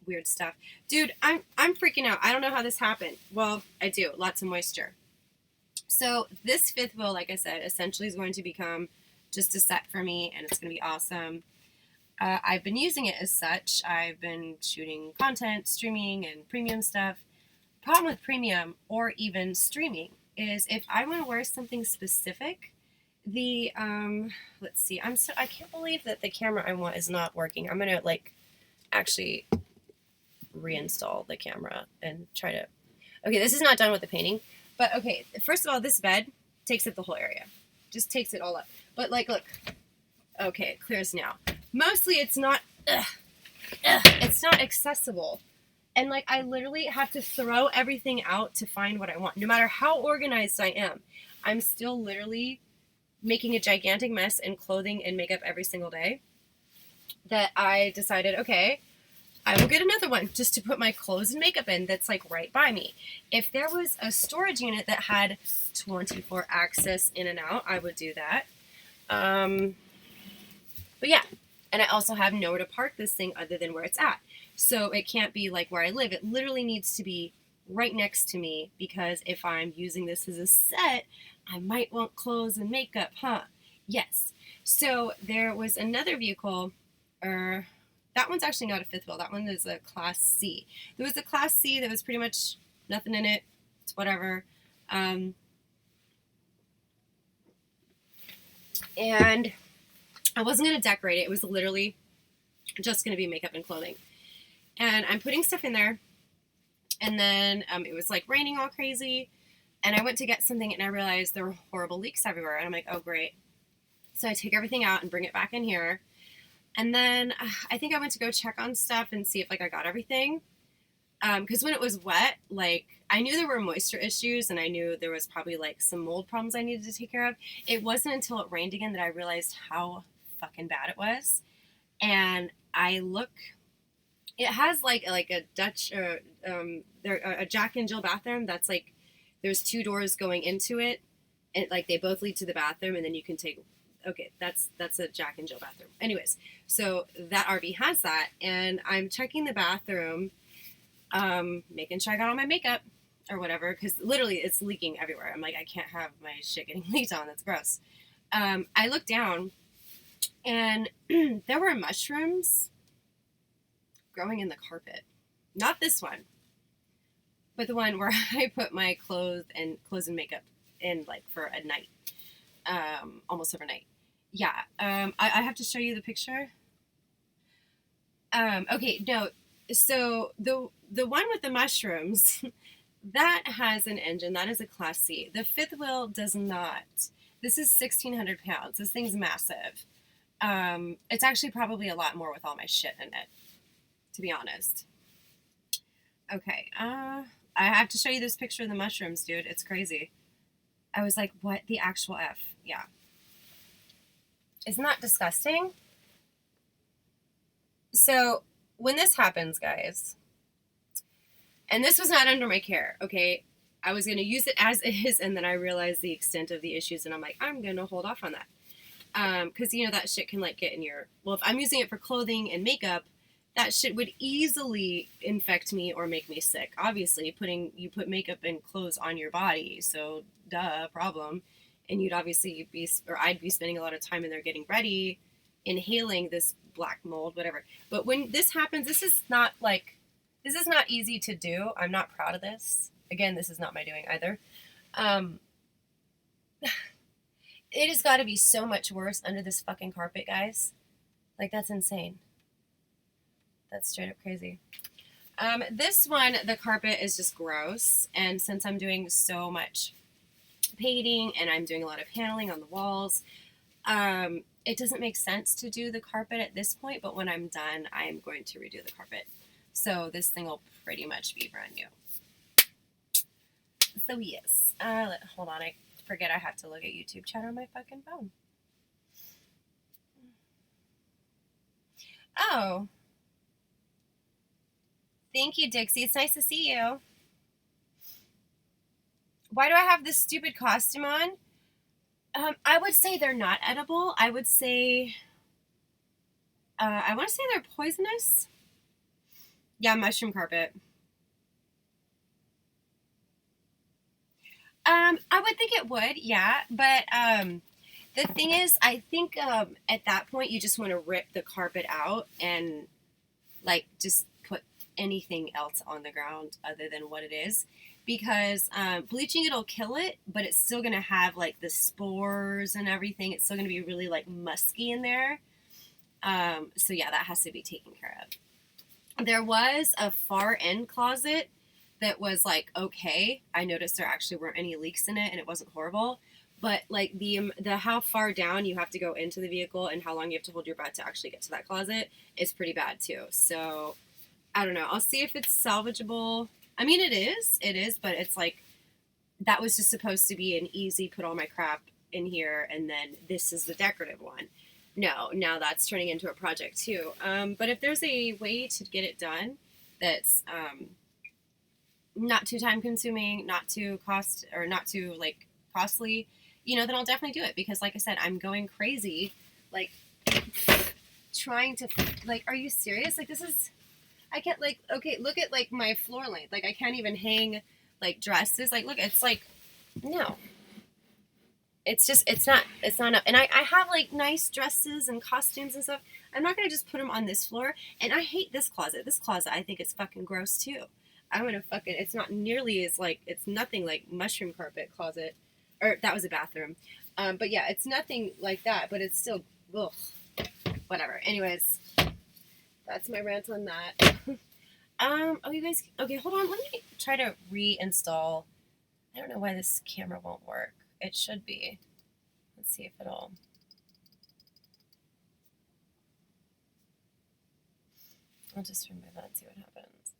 weird stuff. Dude, I'm freaking out. I don't know how this happened. Well, I do. Lots of moisture. So this fifth wheel, like I said, essentially is going to become just a set for me, and it's going to be awesome. I've been using it as such. I've been shooting content, streaming, and premium stuff. Problem with premium or even streaming is if I want to wear something specific, let's see. I can't believe that the camera I want is not working. I'm going to actually reinstall the camera and try to... Okay, this is not done with the painting. But okay, first of all, this bed takes up the whole area. Just takes it all up. But look. Okay, it clears now. Mostly it's not, it's not accessible. And I literally have to throw everything out to find what I want. No matter how organized I am, I'm still literally making a gigantic mess in clothing and makeup every single day. That I decided, okay, I will get another one just to put my clothes and makeup in that's right by me. If there was a storage unit that had 24 access in and out, I would do that. But yeah, and I also have nowhere to park this thing other than where it's at. So it can't be where I live. It literally needs to be right next to me because if I'm using this as a set, I might want clothes and makeup, huh? Yes. So there was another vehicle, that one's actually not a fifth wheel. That one is a Class C. There was a Class C that was pretty much nothing in it. It's whatever. And I wasn't going to decorate it. It was literally just going to be makeup and clothing. And I'm putting stuff in there. And then it was raining all crazy. And I went to get something and I realized there were horrible leaks everywhere. And I'm like, oh, great. So I take everything out and bring it back in here. And then I think I went to go check on stuff and see if I got everything. Because when it was wet, I knew there were moisture issues and I knew there was probably some mold problems I needed to take care of. It wasn't until it rained again that I realized how fucking bad it was. And I look, it has a Dutch, a Jack and Jill bathroom that's there's two doors going into it. And they both lead to the bathroom and then you can take... Okay, that's a Jack and Jill bathroom. Anyways, so that RV has that, and I'm checking the bathroom, making sure I got all my makeup or whatever, because literally it's leaking everywhere. I'm like, I can't have my shit getting leaked on. That's gross. I looked down, and there were mushrooms growing in the carpet. Not this one, but the one where I put my clothes and makeup in for a night, almost overnight. Yeah, I have to show you the picture. Okay, no. So the one with the mushrooms, that has an engine. That is a Class C. The fifth wheel does not. This is 1,600 pounds. This thing's massive. It's actually probably a lot more with all my shit in it, to be honest. Okay, I have to show you this picture of the mushrooms, dude. It's crazy. I was like, what the actual F? Yeah. Isn't that disgusting? So, when this happens, guys, and this was not under my care, okay? I was going to use it as is, and then I realized the extent of the issues, and I'm like, I'm going to hold off on that. Because, you know, that shit can, like, get in your... Well, if I'm using it for clothing and makeup, that shit would easily infect me or make me sick. Obviously, you put makeup and clothes on your body, so duh, problem. And you'd obviously be, or I'd be spending a lot of time in there getting ready, inhaling this black mold, whatever. But when this happens, this is not easy to do. I'm not proud of this. Again, this is not my doing either. It has got to be so much worse under this fucking carpet, guys. Like, that's insane. That's straight up crazy. This one, the carpet is just gross. And since I'm doing so much painting and I'm doing a lot of paneling on the walls, it doesn't make sense to do the carpet at this point. But when I'm done, I'm going to redo the carpet. So this thing will pretty much be brand new. So yes. Hold on. I forget I have to look at YouTube chat on my fucking phone. Oh. Thank you, Dixie. It's nice to see you. Why do I have this stupid costume on? I would say they're not edible. I would say... I want to say they're poisonous. Yeah, mushroom carpet. I would think it would, yeah. But the thing is, I think at that point you just want to rip the carpet out and like just put anything else on the ground other than what it is. Because bleaching it'll kill it, but it's still gonna have like the spores and everything. It's still gonna be really like musky in there. So yeah, that has to be taken care of. There was a far end closet that was like okay. I noticed there actually weren't any leaks in it, and it wasn't horrible. But like the how far down you have to go into the vehicle and how long you have to hold your breath to actually get to that closet is pretty bad too. So I don't know. I'll see if it's salvageable. I mean, it is, but it's like that was just supposed to be an easy put all my crap in here, and then this is the decorative one. No, now that's turning into a project too. But if there's a way to get it done that's not too time consuming, not too like costly, you know, then I'll definitely do it because, like I said, I'm going crazy, like trying to like. Are you serious? Like this is. I can't like. Okay, look at like my floor length. Like I can't even hang like dresses. Like look, it's like no. It's just it's not enough. And I have like nice dresses and costumes and stuff. I'm not gonna just put them on this floor. And I hate this closet. This closet I think is fucking gross too. I'm gonna fucking. It's not nearly as like. It's nothing like mushroom carpet closet, or that was a bathroom. But yeah, it's nothing like that. But it's still ugh, whatever. Anyways, that's my rant on that. Oh, you guys. Okay, hold on. Let me try to reinstall. I don't know why this camera won't work. It should be. Let's see if it'll. I'll just remove that and see what happens.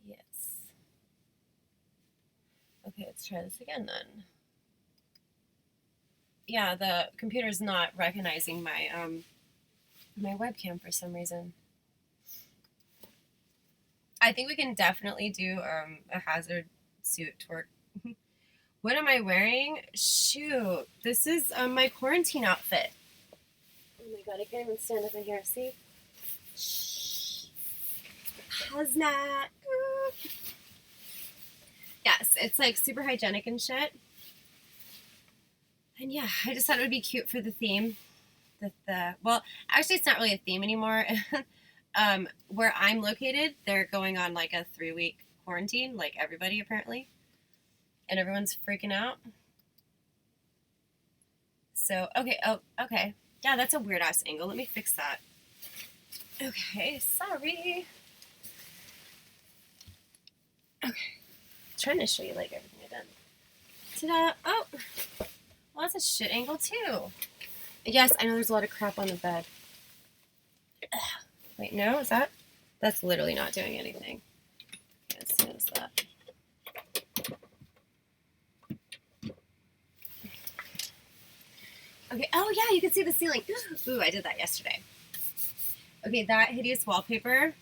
Yes. Okay, let's try this again then. Yeah, the computer's not recognizing my my webcam for some reason. I think we can definitely do a hazard suit twerk. What am I wearing? Shoot, this is my quarantine outfit. Oh my god, I can't even stand up in here. See? Shh. Hazmat. Yes, it's like super hygienic and shit. And yeah, I just thought it would be cute for the theme. Well, actually, it's not really a theme anymore. Where I'm located, they're going on like a 3-week quarantine, like everybody apparently. And everyone's freaking out. So, okay. Oh, okay. Yeah, that's a weird ass angle. Let me fix that. Okay, sorry. Okay, trying to show you like everything I've done. Ta-da! Oh, well, that's a shit angle too. Yes, I know there's a lot of crap on the bed. Ugh. Wait, no, is that? That's literally not doing anything. Okay, as soon as that. Okay, oh yeah, you can see the ceiling. Ooh, I did that yesterday. Okay, that hideous wallpaper,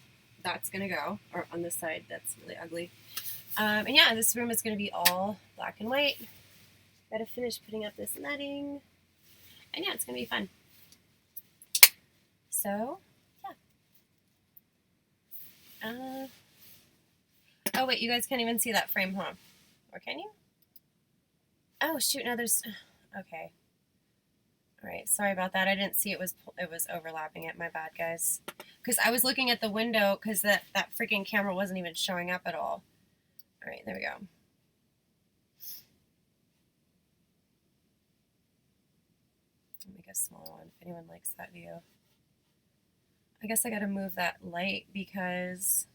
that's gonna go. Or on this side, that's really ugly. And yeah, this room is gonna be all black and white. Gotta finish putting up this netting. And yeah, it's gonna be fun. So, yeah. Oh wait, you guys can't even see that frame, huh? Or can you? Oh shoot, no, there's. Okay. All right, sorry about that. I didn't see it was overlapping it. My bad, guys. Because I was looking at the window because that freaking camera wasn't even showing up at all. All right, there we go. I'll make a small one if anyone likes that view. I guess I got to move that light because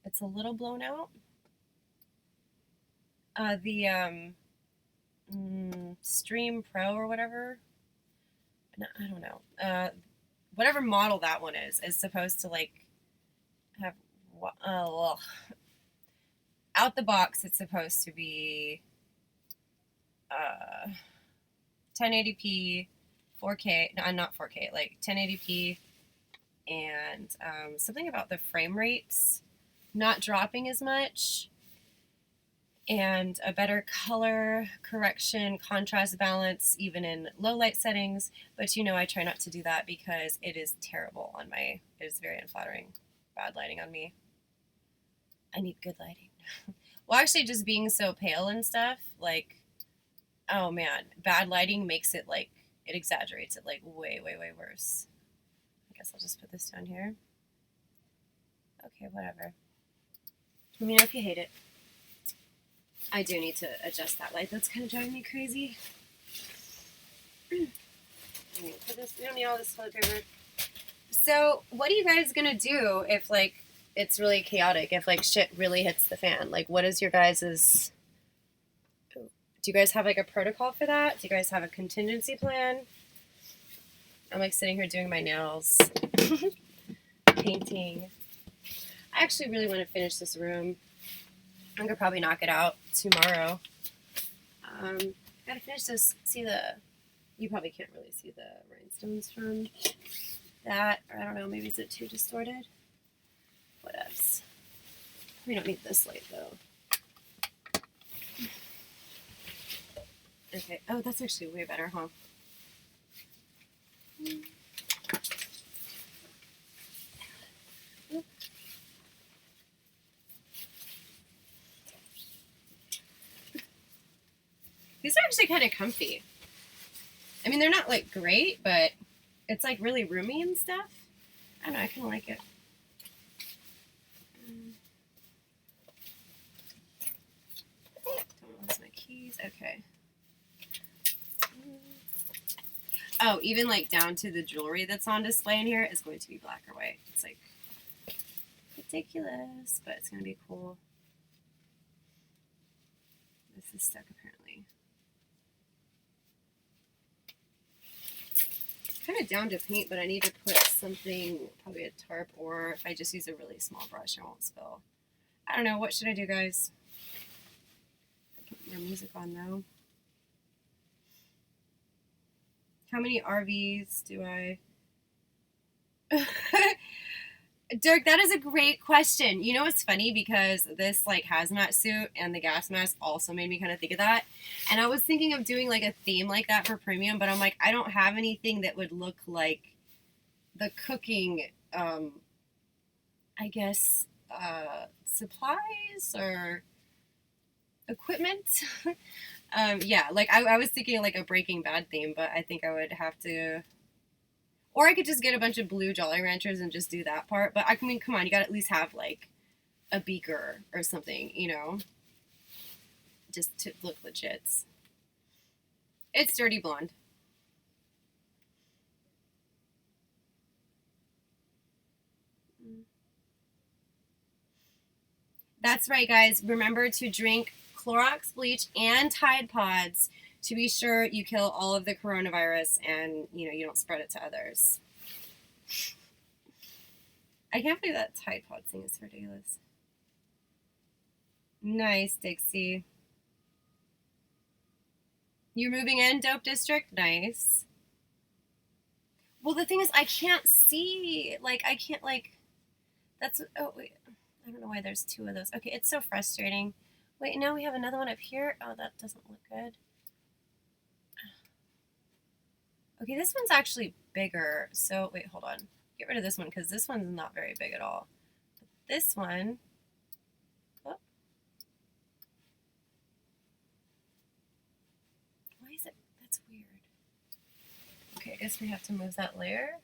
it's a little blown out. The Stream Pro or whatever. No, I don't know. Whatever model that one is supposed to like have out the box. It's supposed to be 1080p, 4K. No, not 4K. Like 1080p, and something about the frame rates not dropping as much, and a better color correction, contrast balance, even in low light settings. But you know, I try not to do that because it is terrible on my. It is very unflattering. Bad lighting on me. I need good lighting. Well, actually, just being so pale and stuff, like, oh man, bad lighting makes it like, it exaggerates it like way, way, way worse. I guess I'll just put this down here. Okay, whatever. Let me know if you hate it. I do need to adjust that light. That's kind of driving me crazy. Put this, we don't need all this toilet paper. So, what are you guys gonna do if like it's really chaotic? If like shit really hits the fan? Like, what is your guys's? Do you guys have like a protocol for that? Do you guys have a contingency plan? I'm like sitting here doing my nails, painting. I actually really want to finish this room. I'm gonna probably knock it out tomorrow. Gotta finish this. See the? You probably can't really see the rhinestones from that, or I don't know. Maybe is it too distorted? What else? We don't need this light though. Okay. Oh, that's actually way better, huh? These are actually kind of comfy. I mean, they're not like great, but it's like really roomy and stuff. I don't know, I kind of like it. Don't lose my keys. Okay. Oh, even like down to the jewelry that's on display in here is going to be black or white. It's like ridiculous, but it's going to be cool. This is stuck apparently. Kind of down to paint, but I need to put something, probably a tarp, or if I just use a really small brush, I won't spill. I don't know. What should I do, guys? Put more music on though. How many RVs do I? Dirk, that is a great question. You know, it's funny because this like hazmat suit and the gas mask also made me kind of think of that. And I was thinking of doing like a theme like that for premium, but I'm like, I don't have anything that would look like the cooking, I guess, supplies or equipment. Yeah, like I was thinking like a Breaking Bad theme, but I think I would have to. Or I could just get a bunch of blue Jolly Ranchers and just do that part. But I mean, come on, you gotta at least have like a beaker or something, you know? Just to look legit. It's Dirty Blonde. That's right, guys. Remember to drink Clorox bleach and Tide Pods to be sure you kill all of the coronavirus and you don't spread it to others. I can't believe that Tide Pod thing is ridiculous. Nice, Dixie. You're moving in, Dope District? Nice. Well, the thing is, I can't see. Like, I can't, like, that's, oh, wait. I don't know why there's two of those. Okay, it's so frustrating. Wait, now we have another one up here. Oh, that doesn't look good. Okay, this one's actually bigger. So, wait, hold on. Get rid of this one because this one's not very big at all. But this one, oh. Why is it, that's weird. Okay, I guess we have to move that layer.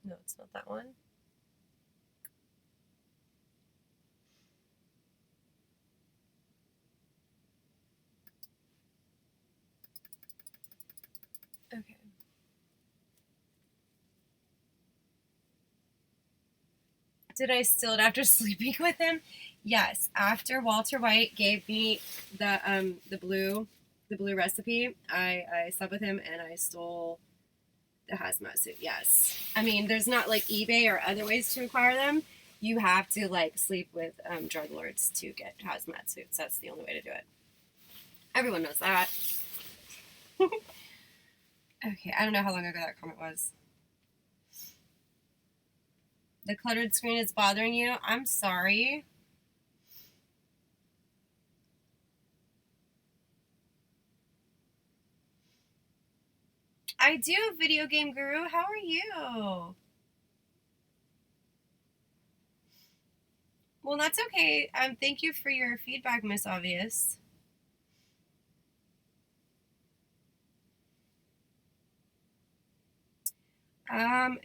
No, it's not that one. Okay. Did I steal it after sleeping with him? Yes. After Walter White gave me the blue recipe, I slept with him and I stole the hazmat suit. Yes. I mean, there's not like eBay or other ways to acquire them. You have to like sleep with drug lords to get hazmat suits. That's the only way to do it. Everyone knows that. Okay, I don't know how long ago that comment was. The cluttered screen is bothering you? I'm sorry. I do, Video Game Guru. How are you? Well, that's okay. Thank you for your feedback, Miss Obvious.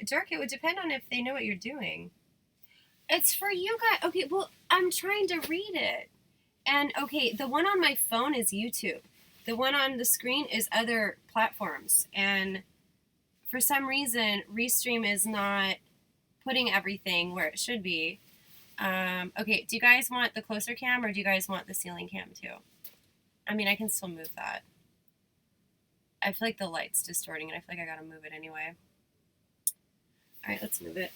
Dirk, it would depend on if they know what you're doing. It's for you guys. Okay, well, I'm trying to read it. And okay, the one on my phone is YouTube. The one on the screen is other platforms. And for some reason, Restream is not putting everything where it should be. Okay, do you guys want the closer cam or do you guys want the ceiling cam too? I mean, I can still move that. I feel like the light's distorting and I feel like I gotta move it anyway. All right, let's move it.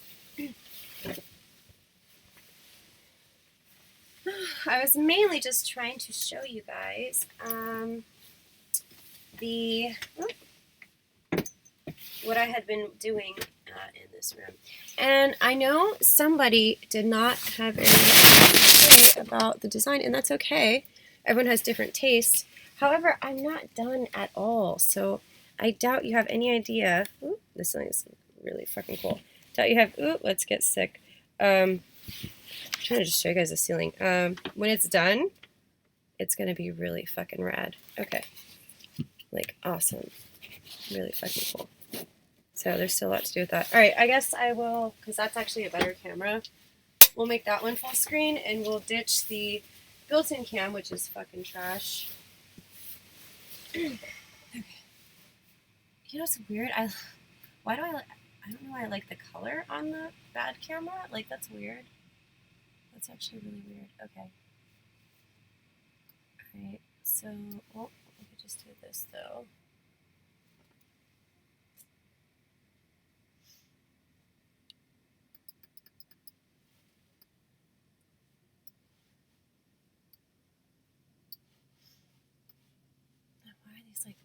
I was mainly just trying to show you guys what I had been doing in this room. And I know somebody did not have anything about the design, and that's okay. Everyone has different tastes. However, I'm not done at all, so I doubt you have any idea. Ooh, this thing is really fucking cool. Doubt you have. Ooh, let's get sick. I'm trying to just show you guys the ceiling. When it's done, it's gonna be really fucking rad. Okay, like awesome, really fucking cool. So there's still a lot to do with that. All right, I guess I will, because that's actually a better camera. We'll make that one full screen, and we'll ditch the built-in cam, which is fucking trash. Okay. You know what's weird? I don't know why I like the color on the bad camera. Like, that's weird. That's actually really weird. Okay. All right, so, well, we could just do this, though. Why are these, like...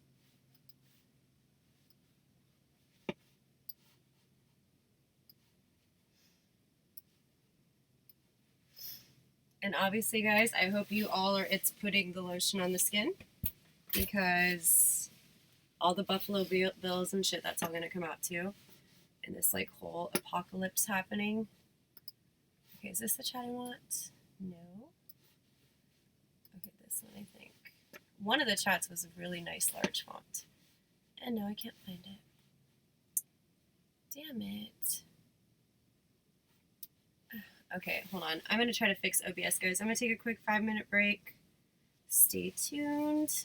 And obviously, guys, I hope you all are it's putting the lotion on the skin, because all the Buffalo Bills and shit, that's all going to come out too. And this like whole apocalypse happening. Okay, is this the chat I want? No. Okay, this one I think. One of the chats was a really nice large font. And no, I can't find it. Damn it. Okay, hold on. I'm going to try to fix OBS, guys. I'm going to take a quick 5-minute break. Stay tuned.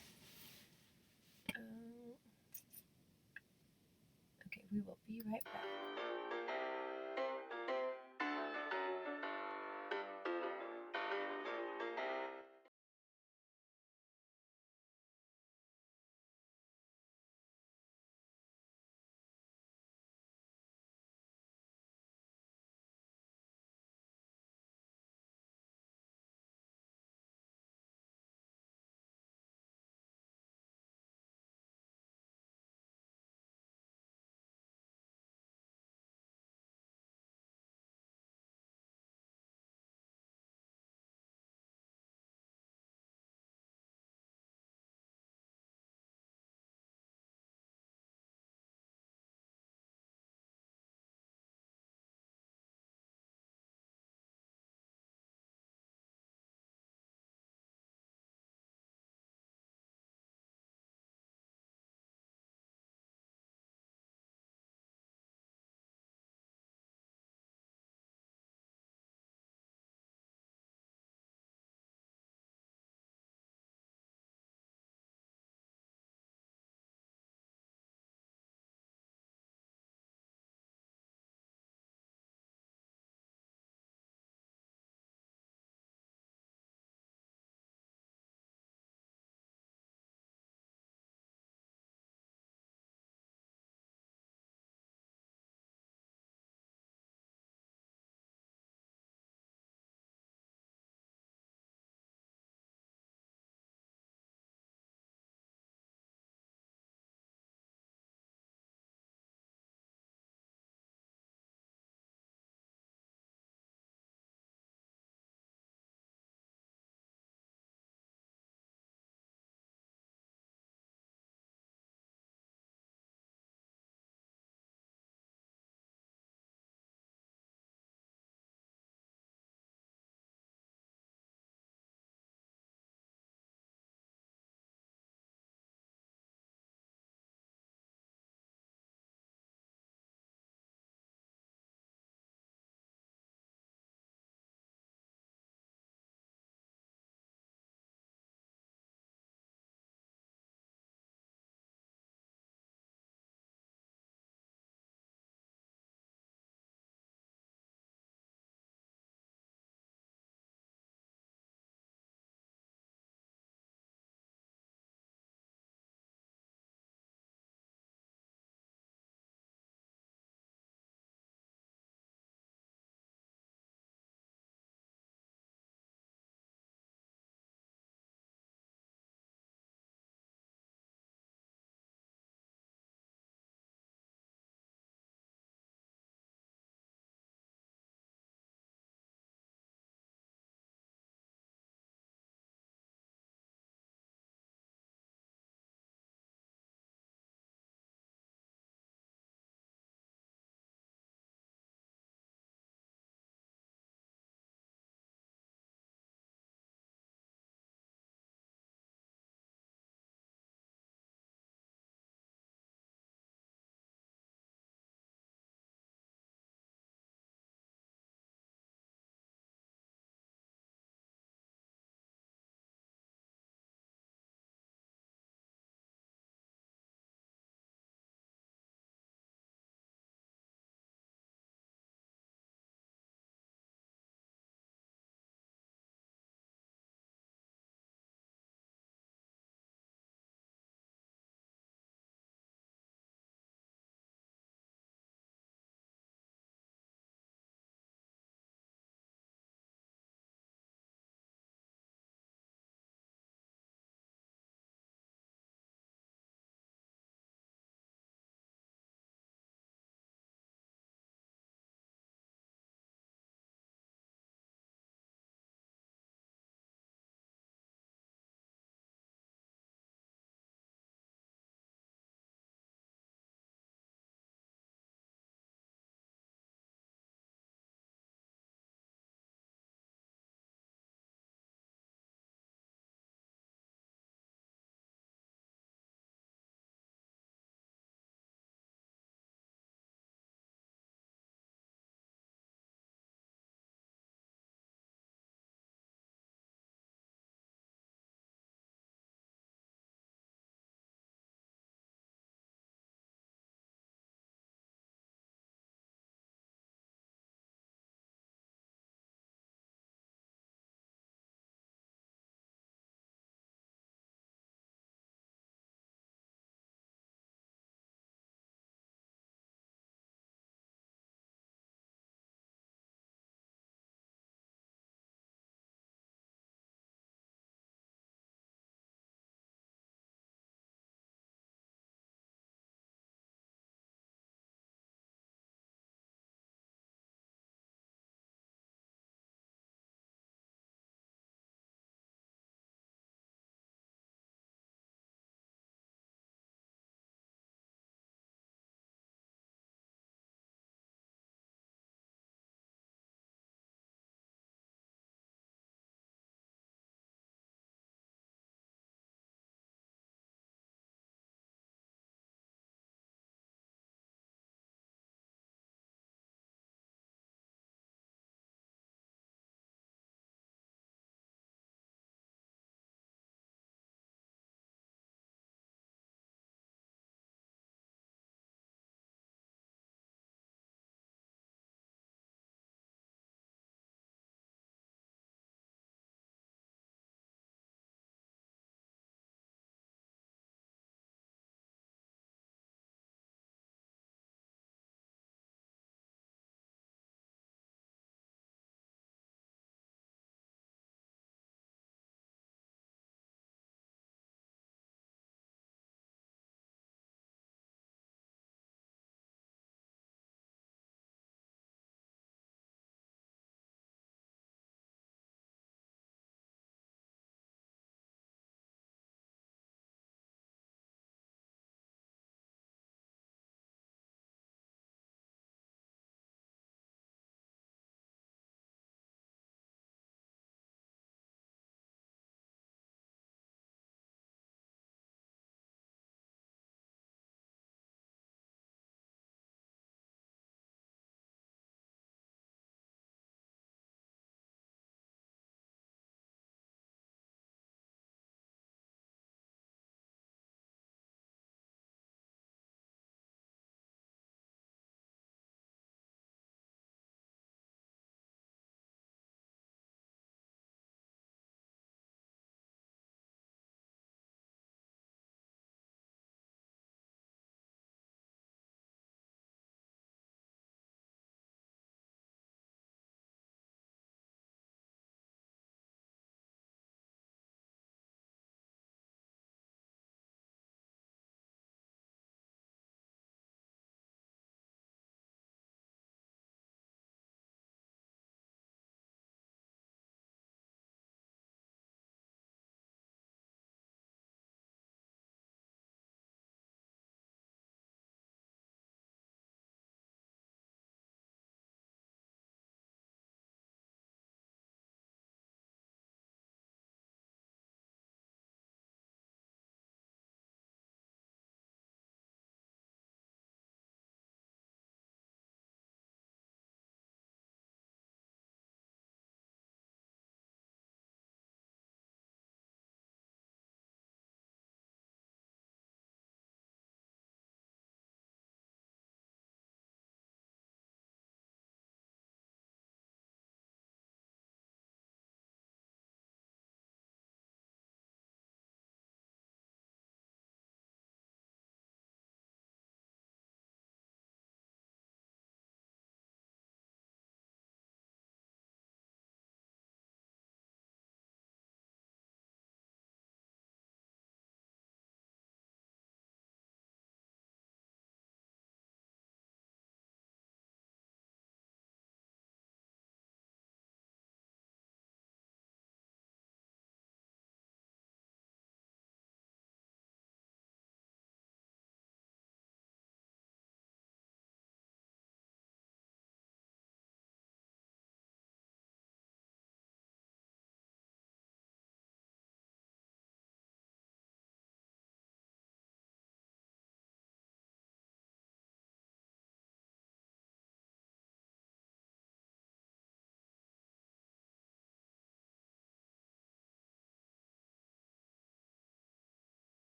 Okay, we will be right back.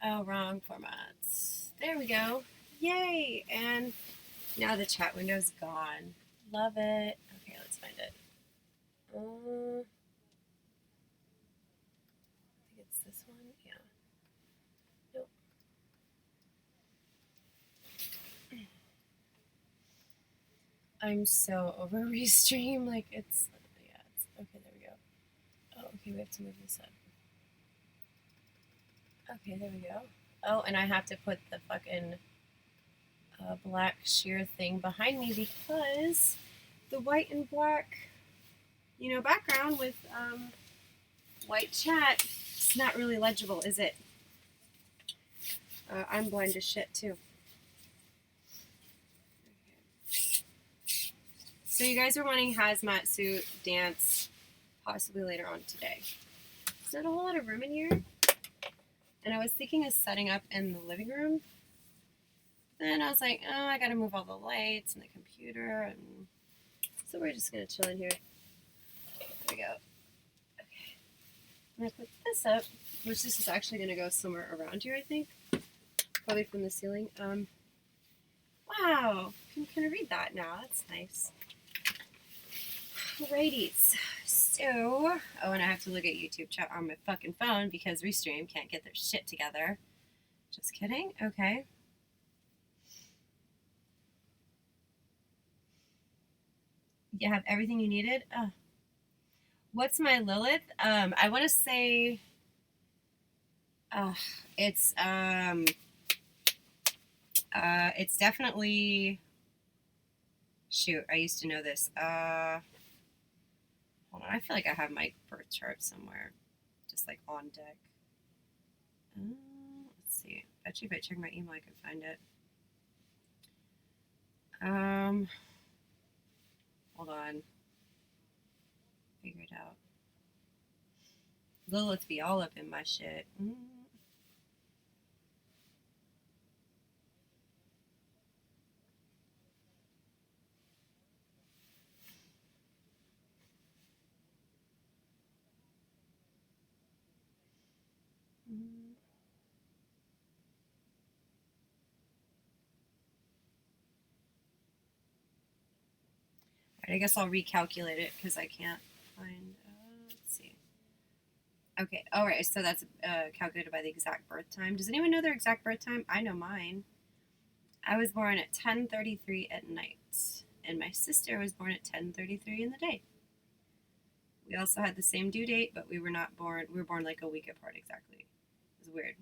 Oh, wrong format. There we go. Yay! And now the chat window's gone. Love it. Okay, let's find it. I think it's this one. Yeah. Nope. I'm so over Restream. Like, it's, yeah, it's, okay, there we go. Oh, okay, we have to move this up. Okay, there we go. Oh, and I have to put the fucking black sheer thing behind me because the white and black, you know, background with white chat, it's not really legible, is it? I'm blind as shit too. Okay. So you guys are wanting hazmat suit dance possibly later on today. There's not a whole lot of room in here. And I was thinking of setting up in the living room. Then I was like, oh, I gotta move all the lights and the computer. And so we're just gonna chill in here. There we go. Okay. I'm gonna put this up, which this is actually gonna go somewhere around here, I think. Probably from the ceiling. Wow. I can kind of read that now. That's nice. Alrighties. So, oh, and I have to look at YouTube chat on my fucking phone because Restream can't get their shit together. Just kidding. Okay. You have everything you needed? What's my Lilith? I want to say it's definitely, shoot, I used to know this. Hold on, I feel like I have my birth chart somewhere, just like on deck. Let's see. Bet you if I check my email, I can find it. Hold on. Figure it out. Lilith be all up in my shit. I guess I'll recalculate it because I can't find. Let's see. Okay. All right. So that's calculated by the exact birth time. Does anyone know their exact birth time? I know mine. I was born at 10:33 at night, and my sister was born at 10:33 in the day. We also had the same due date, but we were not born. We were born like a week apart exactly. It was weird.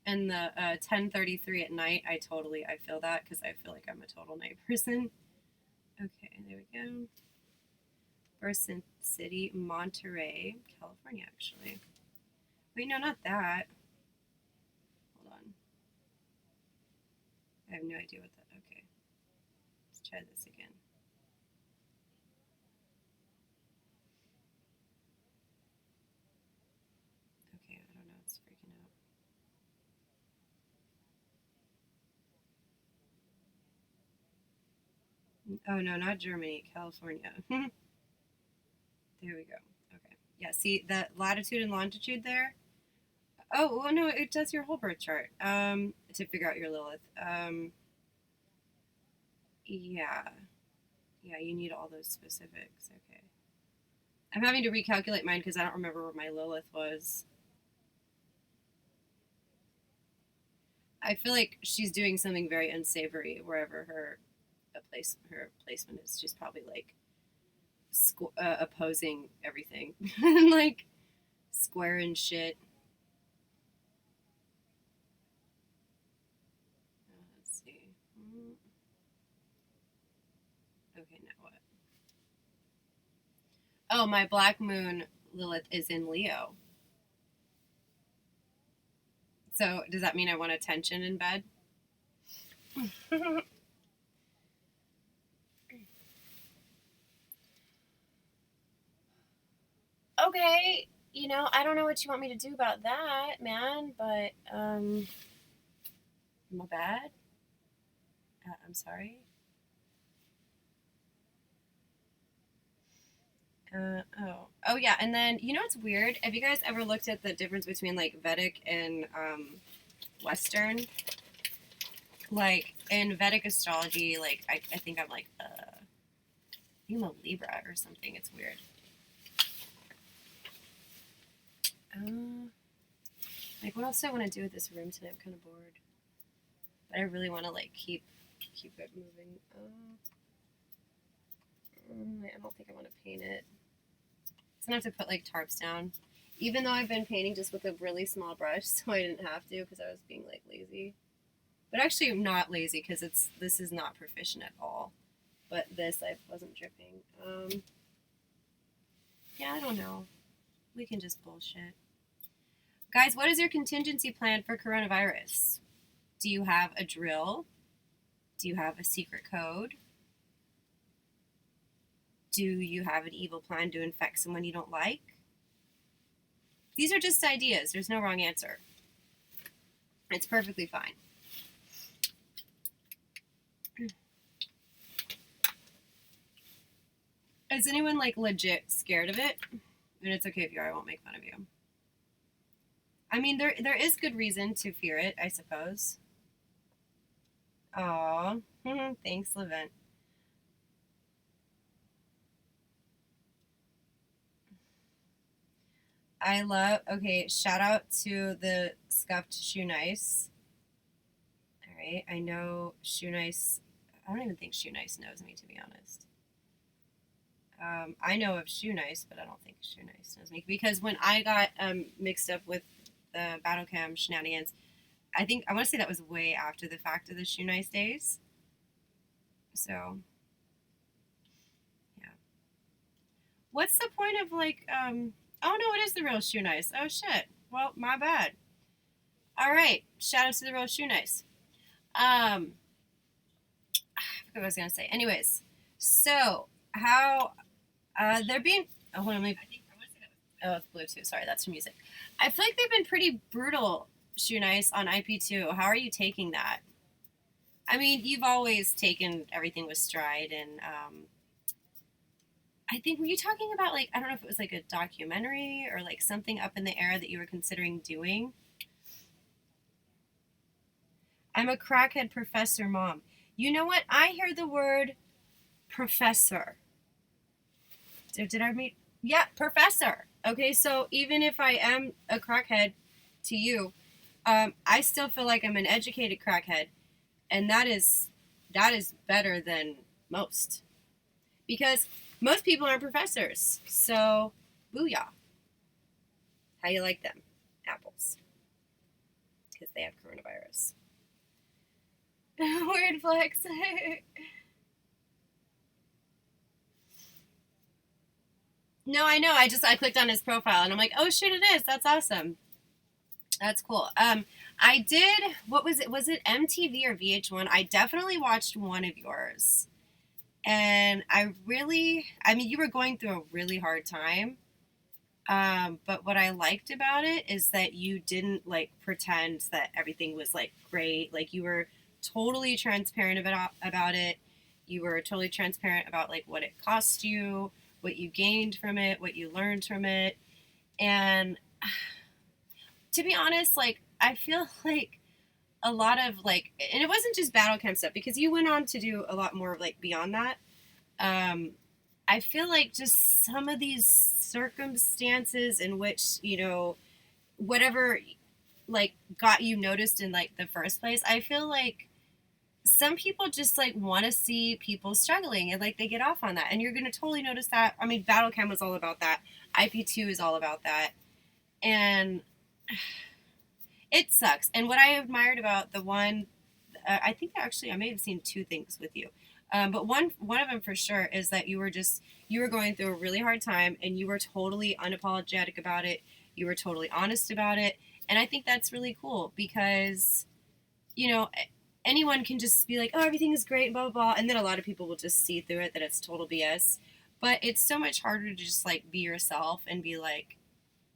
And the 10:33 at night, I feel that because I feel like I'm a total night person. Okay, there we go. Birth city, Monterey, California, actually. Wait, no, not that. Hold on. I have no idea what that. Okay, let's try this again. Okay, I don't know. It's freaking out. Oh no, not Germany, California. There we go. Okay. Yeah, see the latitude and longitude there? Oh, well, no, it does your whole birth chart to figure out your Lilith. Yeah. Yeah, you need all those specifics. Okay. I'm having to recalculate mine because I don't remember where my Lilith was. I feel like she's doing something very unsavory wherever her placement is. She's probably like opposing everything, like square and shit. Let's see. Okay, now what? Oh, my black moon Lilith is in Leo. So does that mean I want attention in bed? Okay, you know, I don't know what you want me to do about that, man, but my bad. I'm sorry. Oh yeah, and then you know what's weird? Have you guys ever looked at the difference between like Vedic and Western? Like in Vedic astrology, like I think I'm like I think I'm a Libra or something. It's weird. Like what else do I want to do with this room today? I'm kind of bored, but I really want to like keep it moving. I don't think I want to paint it. I'm gonna have to put like tarps down, even though I've been painting just with a really small brush, so I didn't have to because I was being like lazy. But actually, I'm not lazy because this is not proficient at all. But this I wasn't dripping. Yeah, I don't know. We can just bullshit. Guys, what is your contingency plan for coronavirus? Do you have a drill? Do you have a secret code? Do you have an evil plan to infect someone you don't like? These are just ideas. There's no wrong answer. It's perfectly fine. Is anyone like legit scared of it? And it's okay if you are. I won't make fun of you. I mean, there is good reason to fear it, I suppose. Aw. Thanks, Levent. I love, okay, shout out to the scuffed shoe nice. All right, I know shoe nice. I don't even think shoe nice knows me, to be honest. I know of shoe nice, but I don't think shoe nice knows me because when I got mixed up with the battle cam shenanigans, I think I want to say that was way after the fact of the shoe nice days. So yeah, what's the point of like oh no, it is the real shoe nice. Oh shit. Well, my bad. All right, shout out to the real shoe nice. I forgot what I was gonna say. Anyways, so how they're being. Oh, hold on, let me. Oh, it's Bluetooth. Sorry, that's for music. I feel like they've been pretty brutal, shoe nice, on ip2. How are you taking that? I mean, you've always taken everything with stride, and I think were you talking about like I don't know if it was like a documentary or like something up in the air that you were considering doing. I'm a crackhead professor mom. You know what? I hear the word professor. Did I meet? Yeah, professor. Okay, so even if I am a crackhead to you, I still feel like I'm an educated crackhead, and that is better than most because most people aren't professors. So, booyah! How you like them apples? Because they have coronavirus. Weird flex. No, I know. I clicked on his profile and I'm like, oh shit, it is. That's awesome. That's cool. I did. What was it? Was it MTV or VH1? I definitely watched one of yours, and I mean, you were going through a really hard time. But what I liked about it is that you didn't like pretend that everything was like great. Like you were totally transparent about it. You were totally transparent about like what it cost you, what you gained from it, what you learned from it, and to be honest, like I feel like a lot of like, and it wasn't just battle camp stuff because you went on to do a lot more like beyond that. Um, I feel like just some of these circumstances in which whatever like got you noticed in like the first place. I feel like some people just like want to see people struggling and like they get off on that, and you're gonna totally notice that. I mean, battle cam was all about that. IP2 is all about that, and it sucks. And what I admired about the one, I think actually I may have seen two things with you, but one of them for sure is that you were going through a really hard time and you were totally unapologetic about it. You were totally honest about it, and I think that's really cool because you know anyone can just be like, oh, everything is great, blah blah blah, and then a lot of people will just see through it that it's total BS. But it's so much harder to just like be yourself and be like,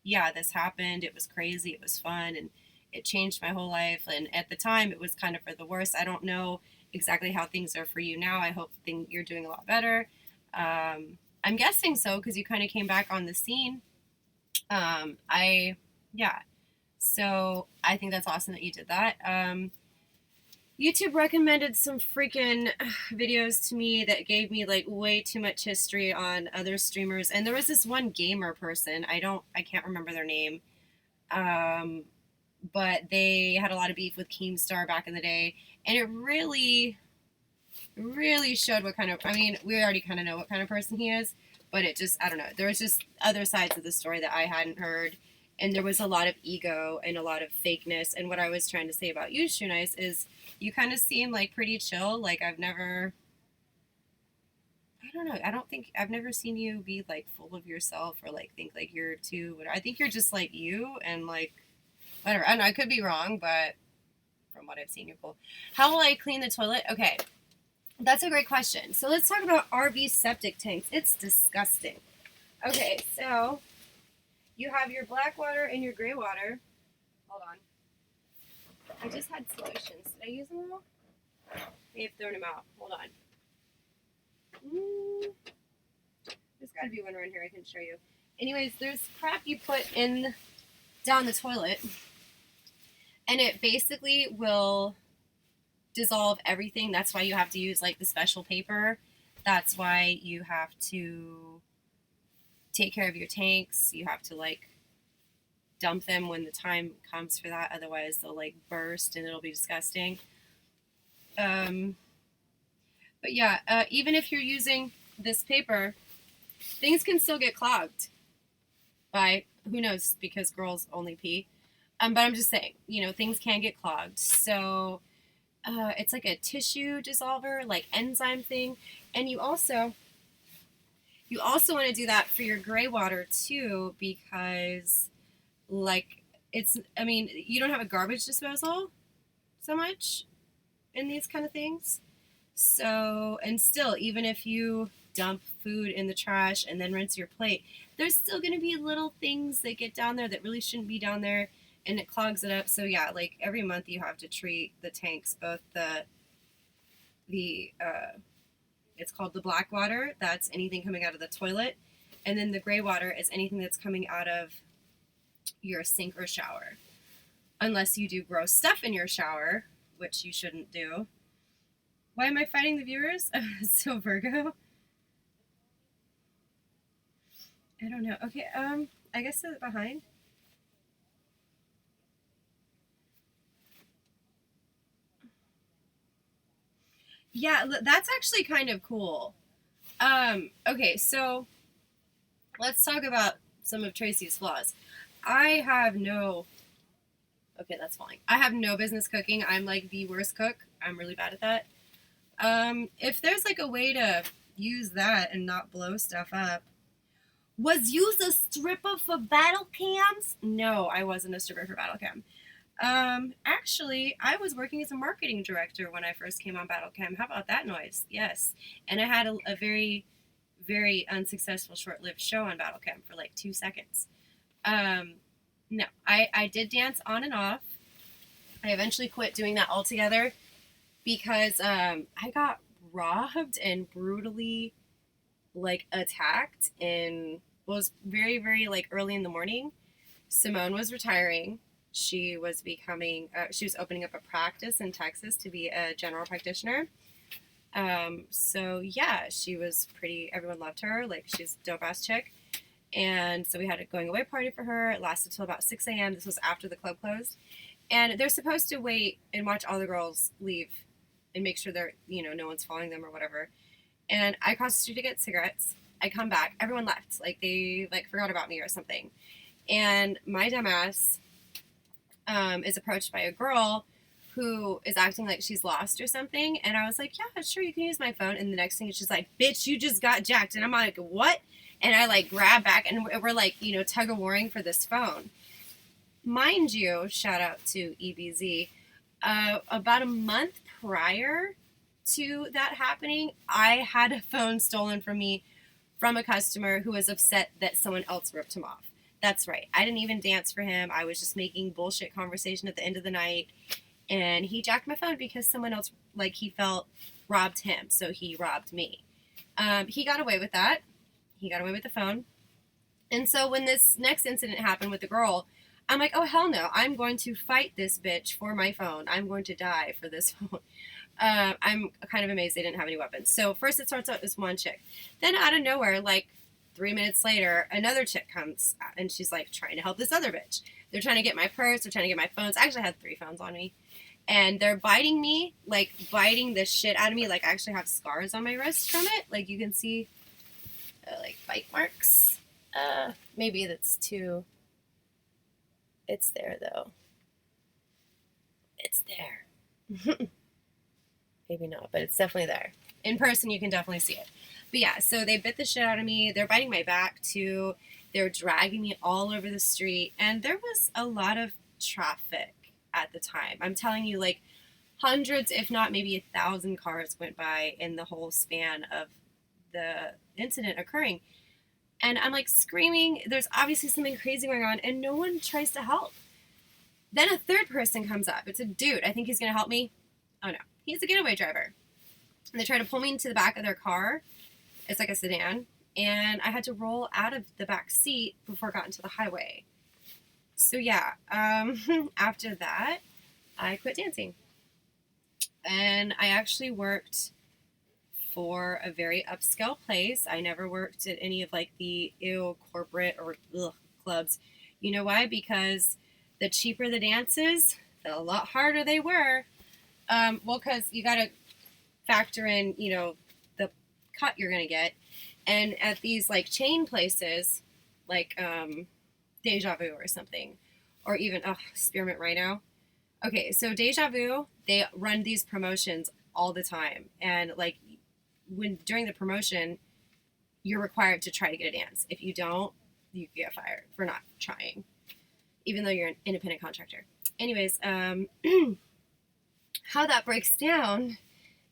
yeah, this happened. It was crazy. It was fun. And it changed my whole life. And at the time, it was kind of for the worst. I don't know exactly how things are for you now. I hope you're doing a lot better. I'm guessing so because you kind of came back on the scene. Yeah. So I think that's awesome that you did that. YouTube recommended some freaking videos to me that gave me like way too much history on other streamers, and there was this one gamer person. I can't remember their name. But they had a lot of beef with Keemstar back in the day, and it really showed what kind of. I mean, we already kind of know what kind of person he is, but it just I don't know. There was just other sides of the story that I hadn't heard, and there was a lot of ego and a lot of fakeness. And what I was trying to say about you, Shoe Nice, is you kind of seem like pretty chill. Like I don't know. I don't think I've never seen you be like full of yourself or like think like you're too. I think you're just like you and like whatever. I don't know. I could be wrong, but from what I've seen, you're cool. How will I clean the toilet? Okay, that's a great question. So let's talk about RV septic tanks. It's disgusting. Okay, so you have your black water and your gray water. Hold on. I just had solutions. Did I use them all? I may have thrown them out. Hold on. There's got to be one around here I can show you. Anyways, there's crap you put in down the toilet, and it basically will dissolve everything. That's why you have to use like the special paper. That's why you have to take care of your tanks. You have to like dump them when the time comes for that. Otherwise, they'll like burst and it'll be disgusting. But yeah, even if you're using this paper, things can still get clogged by who knows because girls only pee. But I'm just saying, things can get clogged. So it's like a tissue dissolver, like enzyme thing, and you also want to do that for your gray water too because like you don't have a garbage disposal so much in these kind of things. So, and still, even if you dump food in the trash and then rinse your plate, there's still going to be little things that get down there that really shouldn't be down there, and it clogs it up. So yeah, like every month you have to treat the tanks, both it's called the black water. That's anything coming out of the toilet, and then the gray water is anything that's coming out of your sink or shower, unless you do gross stuff in your shower, which you shouldn't do. Why am I fighting the viewers? So Virgo. I don't know. Okay, I guess it's behind. Yeah, that's actually kind of cool. Okay, so let's talk about some of Tracy's flaws. I have no. Okay, that's fine. I have no business cooking. I'm like the worst cook. I'm really bad at that. If there's like a way to use that and not blow stuff up. Was used a stripper for battle cams? No, I wasn't a stripper for battle cam. Actually, I was working as a marketing director when I first came on battle cam. How about that noise? Yes. And I had a very, very unsuccessful short-lived show on battle cam for like 2 seconds. No, I did dance on and off. I eventually quit doing that altogether because I got robbed and brutally like attacked in was very, very like early in the morning. Simone was retiring. She was opening up a practice in Texas to be a general practitioner. So yeah, she was everyone loved her. Like she's a dope ass chick. And so we had a going away party for her. It lasted till about 6 a.m. This was after the club closed. And they're supposed to wait and watch all the girls leave and make sure they're, no one's following them or whatever. And I crossed the street to get cigarettes. I come back. Everyone left. Like they forgot about me or something. And my dumbass is approached by a girl who is acting like she's lost or something. And I was like, yeah, sure, you can use my phone. And the next thing is she's like, bitch, you just got jacked. And I'm like, what? And I like grab back and we're like, tug of warring for this phone. Mind you, shout out to EBZ, about a month prior to that happening, I had a phone stolen from me from a customer who was upset that someone else ripped him off. That's right. I didn't even dance for him. I was just making bullshit conversation at the end of the night. And he jacked my phone because someone else, he felt robbed him. So he robbed me. He got away with that. He got away with the phone. And so when this next incident happened with the girl, I'm like, oh, hell no. I'm going to fight this bitch for my phone. I'm going to die for this phone. I'm kind of amazed they didn't have any weapons. So first it starts out this one chick. Then out of nowhere, like 3 minutes later, another chick comes and she's like trying to help this other bitch. They're trying to get my purse. They're trying to get my phones. I actually had 3 phones on me. And they're biting me, like biting the shit out of me. Like I actually have scars on my wrist from it. Like you can see like bite marks. Maybe that's too... It's there though. It's there. Maybe not, but it's definitely there. In person, you can definitely see it. But yeah, so they bit the shit out of me. They're biting my back too. They're dragging me all over the street. And there was a lot of traffic at the time. I'm telling you, like hundreds, if not maybe 1,000 cars went by in the whole span of the incident occurring. And I'm like screaming. There's obviously something crazy going on, and no one tries to help. Then a third person comes up. It's a dude. I think he's going to help me. Oh no. He's a getaway driver. And they try to pull me into the back of their car. It's like a sedan. And I had to roll out of the back seat before I got into the highway. So yeah, after that, I quit dancing. And I actually worked for a very upscale place. I never worked at any of like the corporate or clubs. You know why? Because the cheaper the dances, the lot harder they were. Well, because you got to factor in, you know, the cut you're going to get. And at these like chain places, like Deja Vu or something, or even Spearmint Rhino. Okay, so Deja Vu, they run these promotions all the time. And like when during the promotion, you're required to try to get a dance. If you don't, you get fired for not trying, even though you're an independent contractor. Anyways, how that breaks down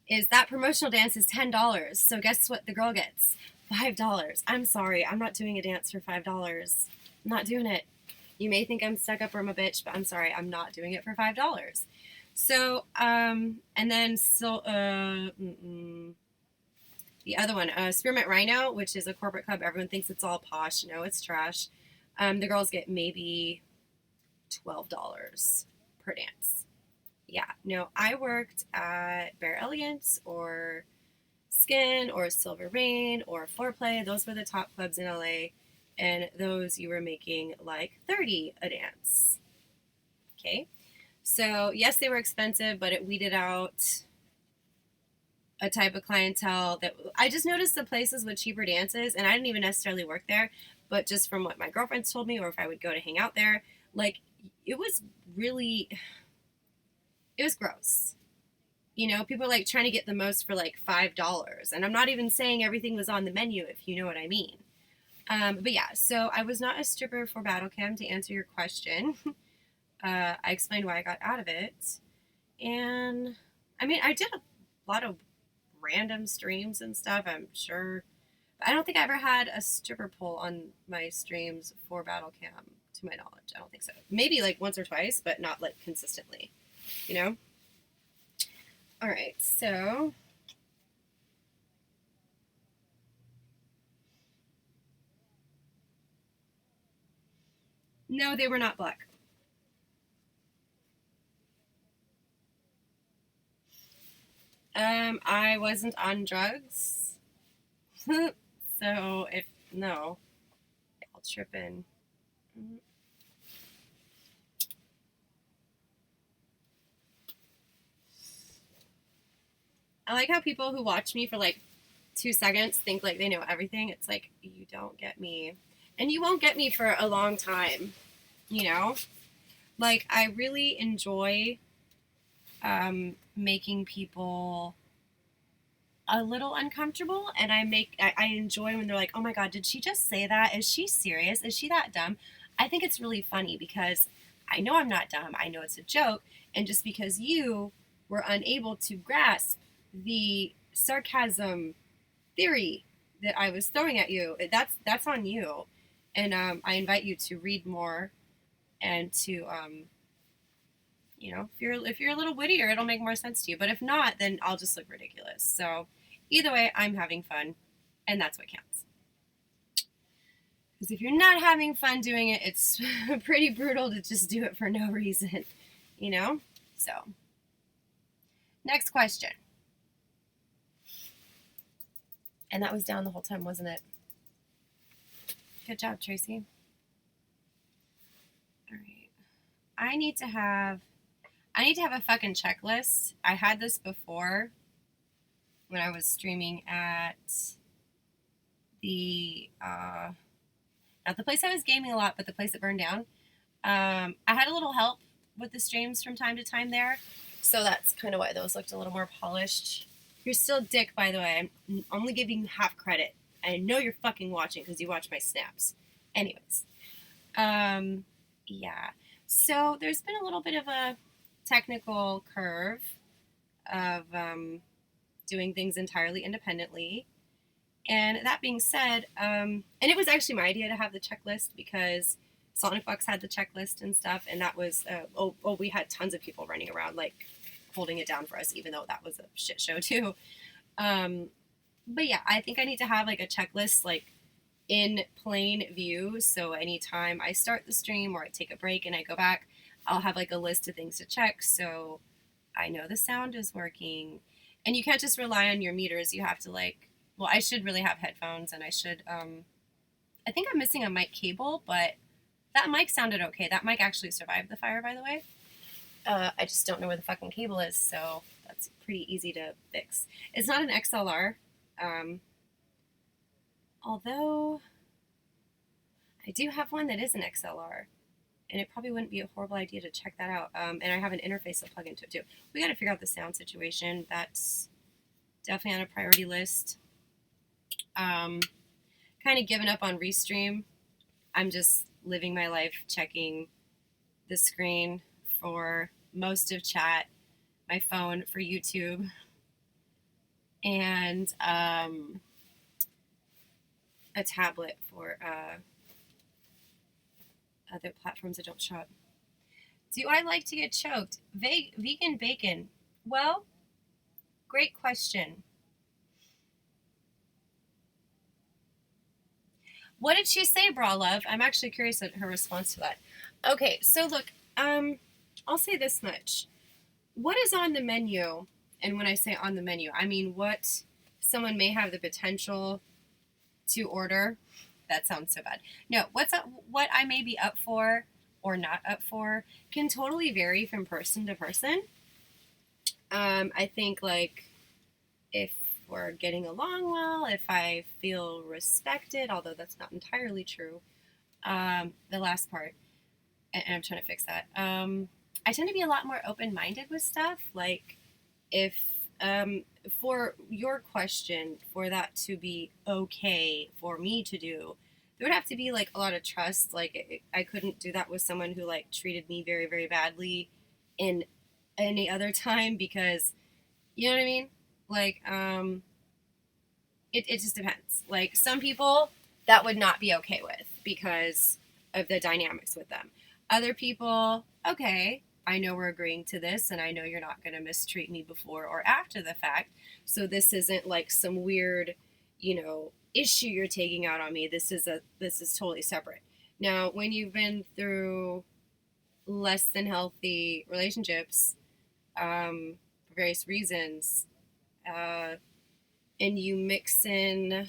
is that promotional dance is $10. So guess what the girl gets? $5. I'm sorry. I'm not doing a dance for $5. I'm not doing it. You may think I'm stuck up or I'm a bitch, but I'm sorry. I'm not doing it for $5. So, and then the other one, Spearmint Rhino, which is a corporate club. Everyone thinks it's all posh. No, it's trash. The girls get maybe $12 per dance. Yeah, no, I worked at Bare Elegance or Skin or Silver Rain or Foreplay. Those were the top clubs in LA. And those you were making like $30 a dance. Okay. So yes, they were expensive, but it weeded out a type of clientele that I just noticed the places with cheaper dances, and I didn't even necessarily work there, but just from what my girlfriends told me, or if I would go to hang out there, like it was gross. You know, people are like trying to get the most for like $5. And I'm not even saying everything was on the menu, if you know what I mean. But yeah, so I was not a stripper for Battle Cam, to answer your question. I explained why I got out of it. And I mean, I did a lot of random streams and stuff, I'm sure. But I don't think I ever had a stripper pole on my streams for Battle Cam, to my knowledge. I don't think so. Maybe like once or twice, but not like consistently, you know? All right, so no, they were not black. I wasn't on drugs. So if no, I'll trip in. I like how people who watch me for like 2 seconds think like they know everything. It's like, you don't get me. And you won't get me for a long time, you know? Like, I really enjoy making people a little uncomfortable, and I enjoy when they're like, oh my god, did she just say that? Is she serious? Is she that dumb? I think it's really funny because I know I'm not dumb. I know it's a joke, and just because you were unable to grasp the sarcasm theory that I was throwing at you, that's on you. And I invite you to read more and to you know, if you're a little wittier, it'll make more sense to you. But if not, then I'll just look ridiculous. So either way, I'm having fun, and that's what counts. Because if you're not having fun doing it, it's pretty brutal to just do it for no reason, you know? So, next question. And that was down the whole time, wasn't it? Good job, Tracy. All right. I need to have a fucking checklist. I had this before when I was streaming at the not the place I was gaming a lot, but the place that burned down. I had a little help with the streams from time to time there, so that's kind of why those looked a little more polished. You're still a dick, by the way. I'm only giving you half credit. I know you're fucking watching because you watch my snaps. Anyways, yeah. So there's been a little bit of a technical curve of doing things entirely independently. And that being said, and it was actually my idea to have the checklist because Sonic Box had the checklist and stuff, and that was, we had tons of people running around, like, holding it down for us, even though that was a shit show, too. But yeah, I think I need to have, like, a checklist, like, in plain view, so anytime I start the stream or I take a break and I go back, I'll have, like, a list of things to check, so I know the sound is working. And you can't just rely on your meters, you have to, like, well, I should really have headphones, and I should, I think I'm missing a mic cable, but that mic sounded okay. That mic actually survived the fire, by the way. I just don't know where the fucking cable is, so that's pretty easy to fix. It's not an XLR, although I do have one that is an XLR, and it probably wouldn't be a horrible idea to check that out. And I have an interface to plug into it, too. We got to figure out the sound situation. That's definitely on a priority list. Kind of given up on Restream. I'm just living my life checking the screen for most of chat, my phone for YouTube, and a tablet for other platforms that don't show up. Do I like to get choked? Vegan bacon. Well, great question. What did she say, Bra Love? I'm actually curious at her response to that. Okay, so look, I'll say this much. What is on the menu? And when I say on the menu, I mean what someone may have the potential to order. That sounds so bad. No, what I may be up for or not up for can totally vary from person to person. I think, like, if we're getting along well, if I feel respected, although that's not entirely true. The last part, and I'm trying to fix that. I tend to be a lot more open-minded with stuff. Like, if, for your question, for that to be okay for me to do, there would have to be, like, a lot of trust. Like, I couldn't do that with someone who, like, treated me very, very badly in any other time because, you know what I mean? Like, it just depends. Like, some people that would not be okay with because of the dynamics with them. Other people, okay, I know we're agreeing to this, and I know you're not going to mistreat me before or after the fact. So this isn't like some weird, issue you're taking out on me. This is totally separate. Now, when you've been through less than healthy relationships, for various reasons, and you mix in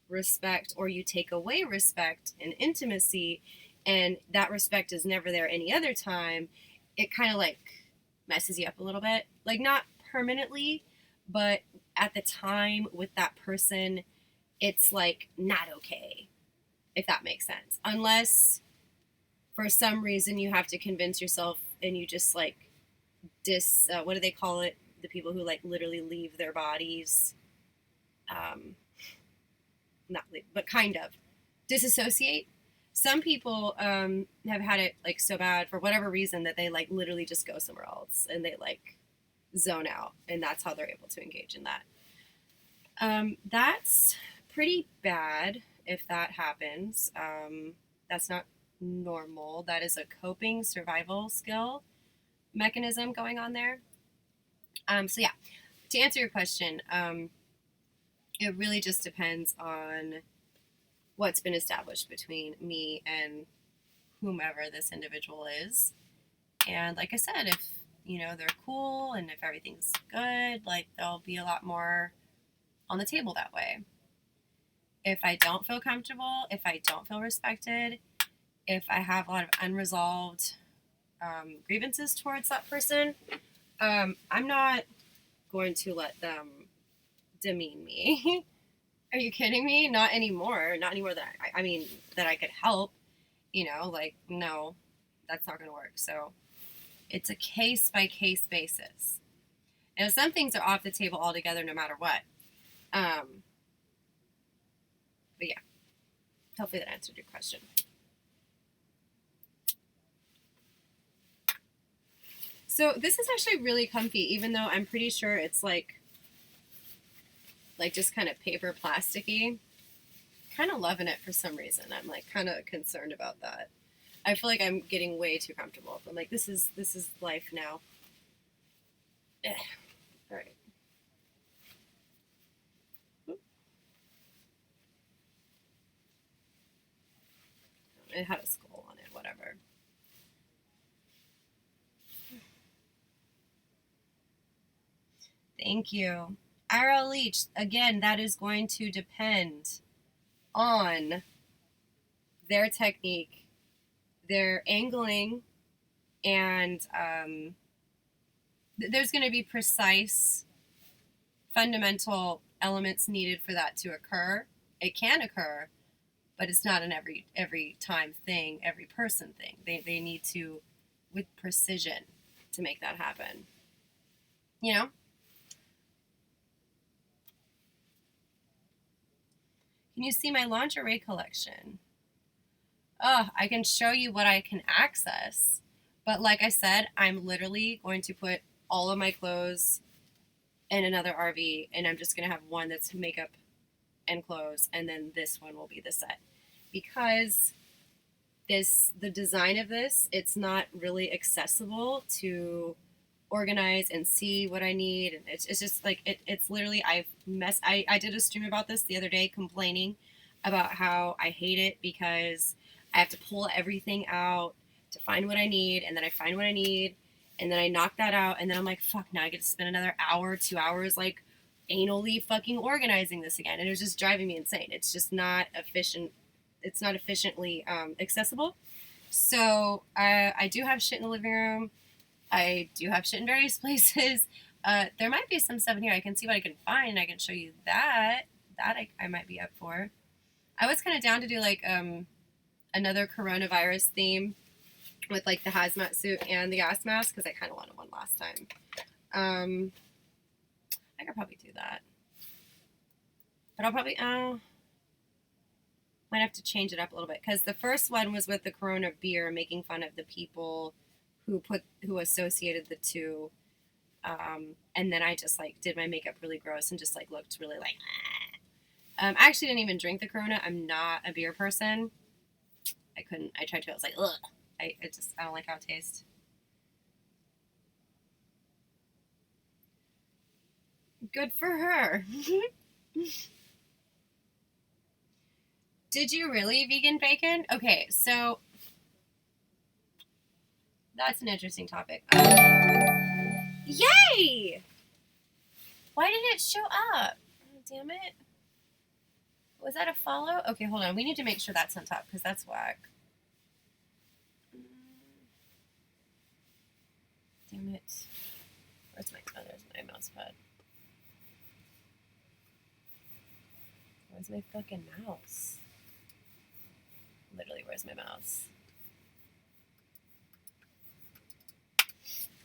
respect, or you take away respect and intimacy, and that respect is never there any other time, it kind of like messes you up a little bit. Like, not permanently, but at the time with that person, it's like not okay, if that makes sense. Unless for some reason you have to convince yourself and you just like what do they call it? The people who like literally leave their bodies, not leave, but kind of disassociate. Some people have had it like so bad for whatever reason that they like literally just go somewhere else and they like zone out, and that's how they're able to engage in that. That's pretty bad if that happens. That's not normal. That is a coping survival skill mechanism going on there. So yeah, to answer your question, it really just depends on what's been established between me and whomever this individual is. And like I said, if they're cool and if everything's good, like there'll be a lot more on the table that way. If I don't feel comfortable, if I don't feel respected, if I have a lot of unresolved grievances towards that person, I'm not going to let them demean me. Are you kidding me? Not anymore. Not anymore that that I could help. No, that's not going to work. So it's a case by case basis. And some things are off the table altogether, no matter what. But yeah, hopefully that answered your question. So this is actually really comfy, even though I'm pretty sure it's like just kind of paper plasticky. Kind of loving it for some reason. I'm like kind of concerned about that. I feel like I'm getting way too comfortable. I'm like, this is life now. Ugh. All right. It had a skull on it, whatever. Thank you. IRL Leech, again, that is going to depend on their technique, their angling, and there's going to be precise, fundamental elements needed for that to occur. It can occur, but it's not an every time thing, every person thing. They need to, with precision, to make that happen. Can you see my lingerie collection? Oh, I can show you what I can access. But like I said, I'm literally going to put all of my clothes in another RV, and I'm just going to have one that's makeup and clothes, and then this one will be the set. Because the design of this, it's not really accessible to organize and see what I need. And it's just like, it's literally, I did a stream about this the other day, complaining about how I hate it because I have to pull everything out to find what I need, and then I find what I need, and then I knock that out, and then I'm like, fuck, now I get to spend another hour, 2 hours, like anally fucking organizing this again. And it was just driving me insane. It's just not efficient. It's not efficiently accessible. So I do have shit in the living room. I do have shit in various places. There might be some stuff in here. I can see what I can find. I can show you that. That I might be up for. I was kind of down to do like another coronavirus theme with like the hazmat suit and the gas mask, because I kind of wanted one last time. I could probably do that. But I'll probably, might have to change it up a little bit, because the first one was with the Corona beer, making fun of the people who associated the two, and then I just like did my makeup really gross and just like looked really like I actually didn't even drink the Corona. I'm not a beer person. I tried to. I was like, ugh. I don't like how it tastes. Good for her. Did you really vegan bacon? Okay, so that's an interesting topic. Yay! Why did it show up? Oh, damn it. Was that a follow? Okay, hold on. We need to make sure that's on top, because that's whack. Damn it. There's my mouse pad. Where's my fucking mouse? Literally, where's my mouse?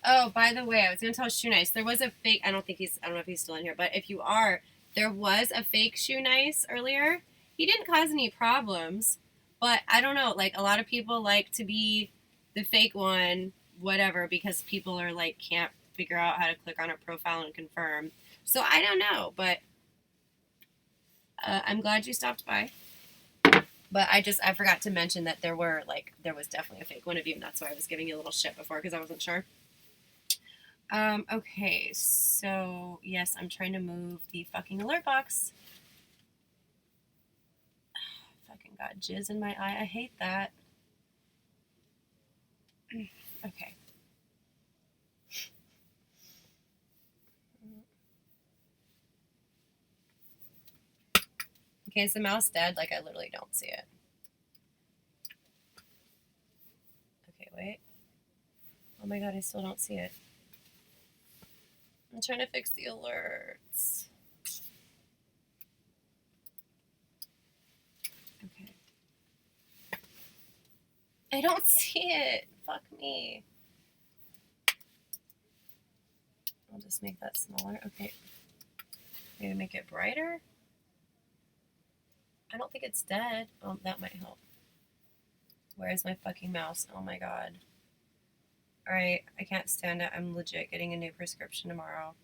Oh, by the way, I was gonna tell Shoe Nice, there was a fake. I don't know if he's still in here, but if you are, there was a fake Shoe Nice earlier. He didn't cause any problems, but I don't know. Like, a lot of people like to be the fake one, whatever, because people are like can't figure out how to click on a profile and confirm. So I don't know, but I'm glad you stopped by. But I forgot to mention that there was definitely a fake one of you, and that's why I was giving you a little shit before, because I wasn't sure. Okay, so yes, I'm trying to move the fucking alert box. Fucking Got jizz in my eye. I hate that. Okay. Okay, is the mouse dead? Like, I literally don't see it. Okay, wait. Oh my god, I still don't see it. I'm trying to fix the alerts. Okay. I don't see it. Fuck me. I'll just make that smaller. Okay. Maybe make it brighter? I don't think it's dead. Oh, that might help. Where's my fucking mouse? Oh my god. Alright, I can't stand it. I'm legit getting a new prescription tomorrow.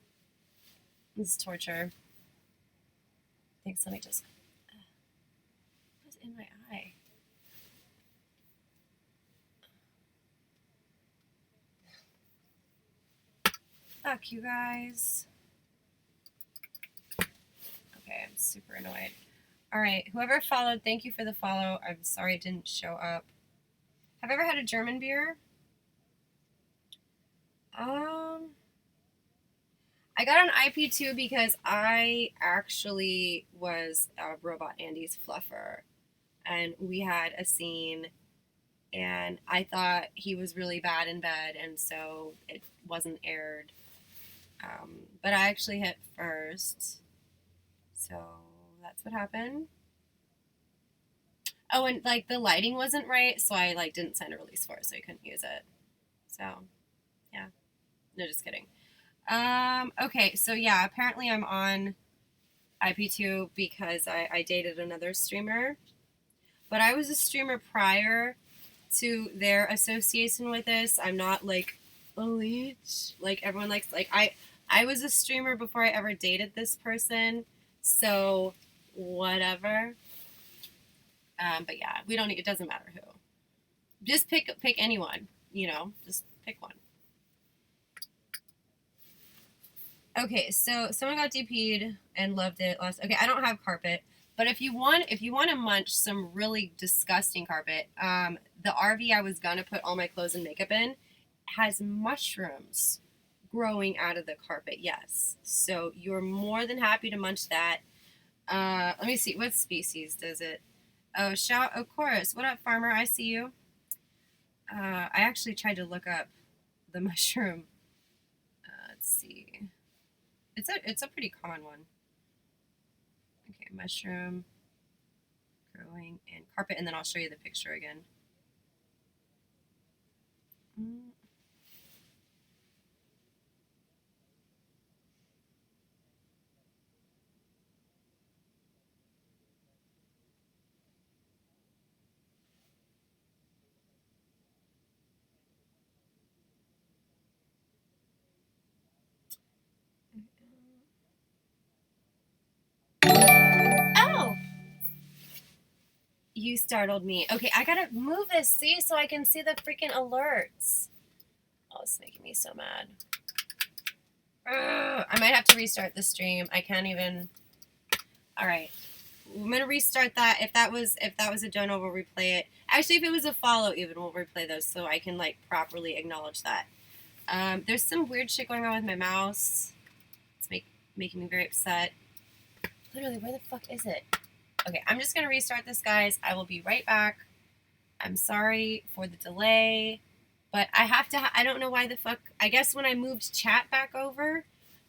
This is torture. Thanks, let me just... What's in my eye? Fuck you guys. Okay, I'm super annoyed. Alright, whoever followed, thank you for the follow. I'm sorry it didn't show up. Have I ever had a German beer? I got an ip2 because I actually was Robot Andy's fluffer. And we had a scene, and I thought he was really bad in bed, and so it wasn't aired. But I actually hit first. So that's what happened. Oh, and like the lighting wasn't right, so I like didn't sign a release for it, so I couldn't use it. So yeah. No, just kidding. Okay, so yeah, apparently I'm on ip2 because I dated another streamer. But I was a streamer prior to their association with this. I'm not like a leech. Like everyone likes, like I was a streamer before I ever dated this person. So whatever. But yeah, we don't. It doesn't matter who. Just pick anyone. You know, just pick one. Okay, so someone got DP'd and loved it last. Okay, I don't have carpet, but if you want to munch some really disgusting carpet, the RV I was gonna put all my clothes and makeup in has mushrooms growing out of the carpet. Yes, so you're more than happy to munch that. Let me see, what species does it? Oh, shout, of course. What up, farmer? I see you. I actually tried to look up the mushroom. Let's see. It's a pretty common one. Okay, mushroom growing in carpet, and then I'll show you the picture again. Oh! You startled me. Okay, I gotta move this, see, so I can see the freaking alerts. Oh, it's making me so mad. Ugh, I might have to restart the stream. I can't even. All right, I'm gonna restart that. If that was a dono, we'll replay it. Actually, if it was a follow, even we'll replay those so I can like properly acknowledge that. There's some weird shit going on with my mouse. It's making me very upset. Literally, where the fuck is it? Okay, I'm just gonna restart this, guys. I will be right back. I'm sorry for the delay, but I have to. I don't know why the fuck. I guess when I moved chat back over,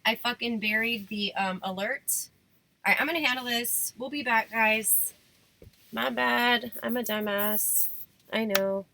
I fucking buried the alert. All right, I'm gonna handle this. We'll be back, guys. My bad. I'm a dumbass. I know.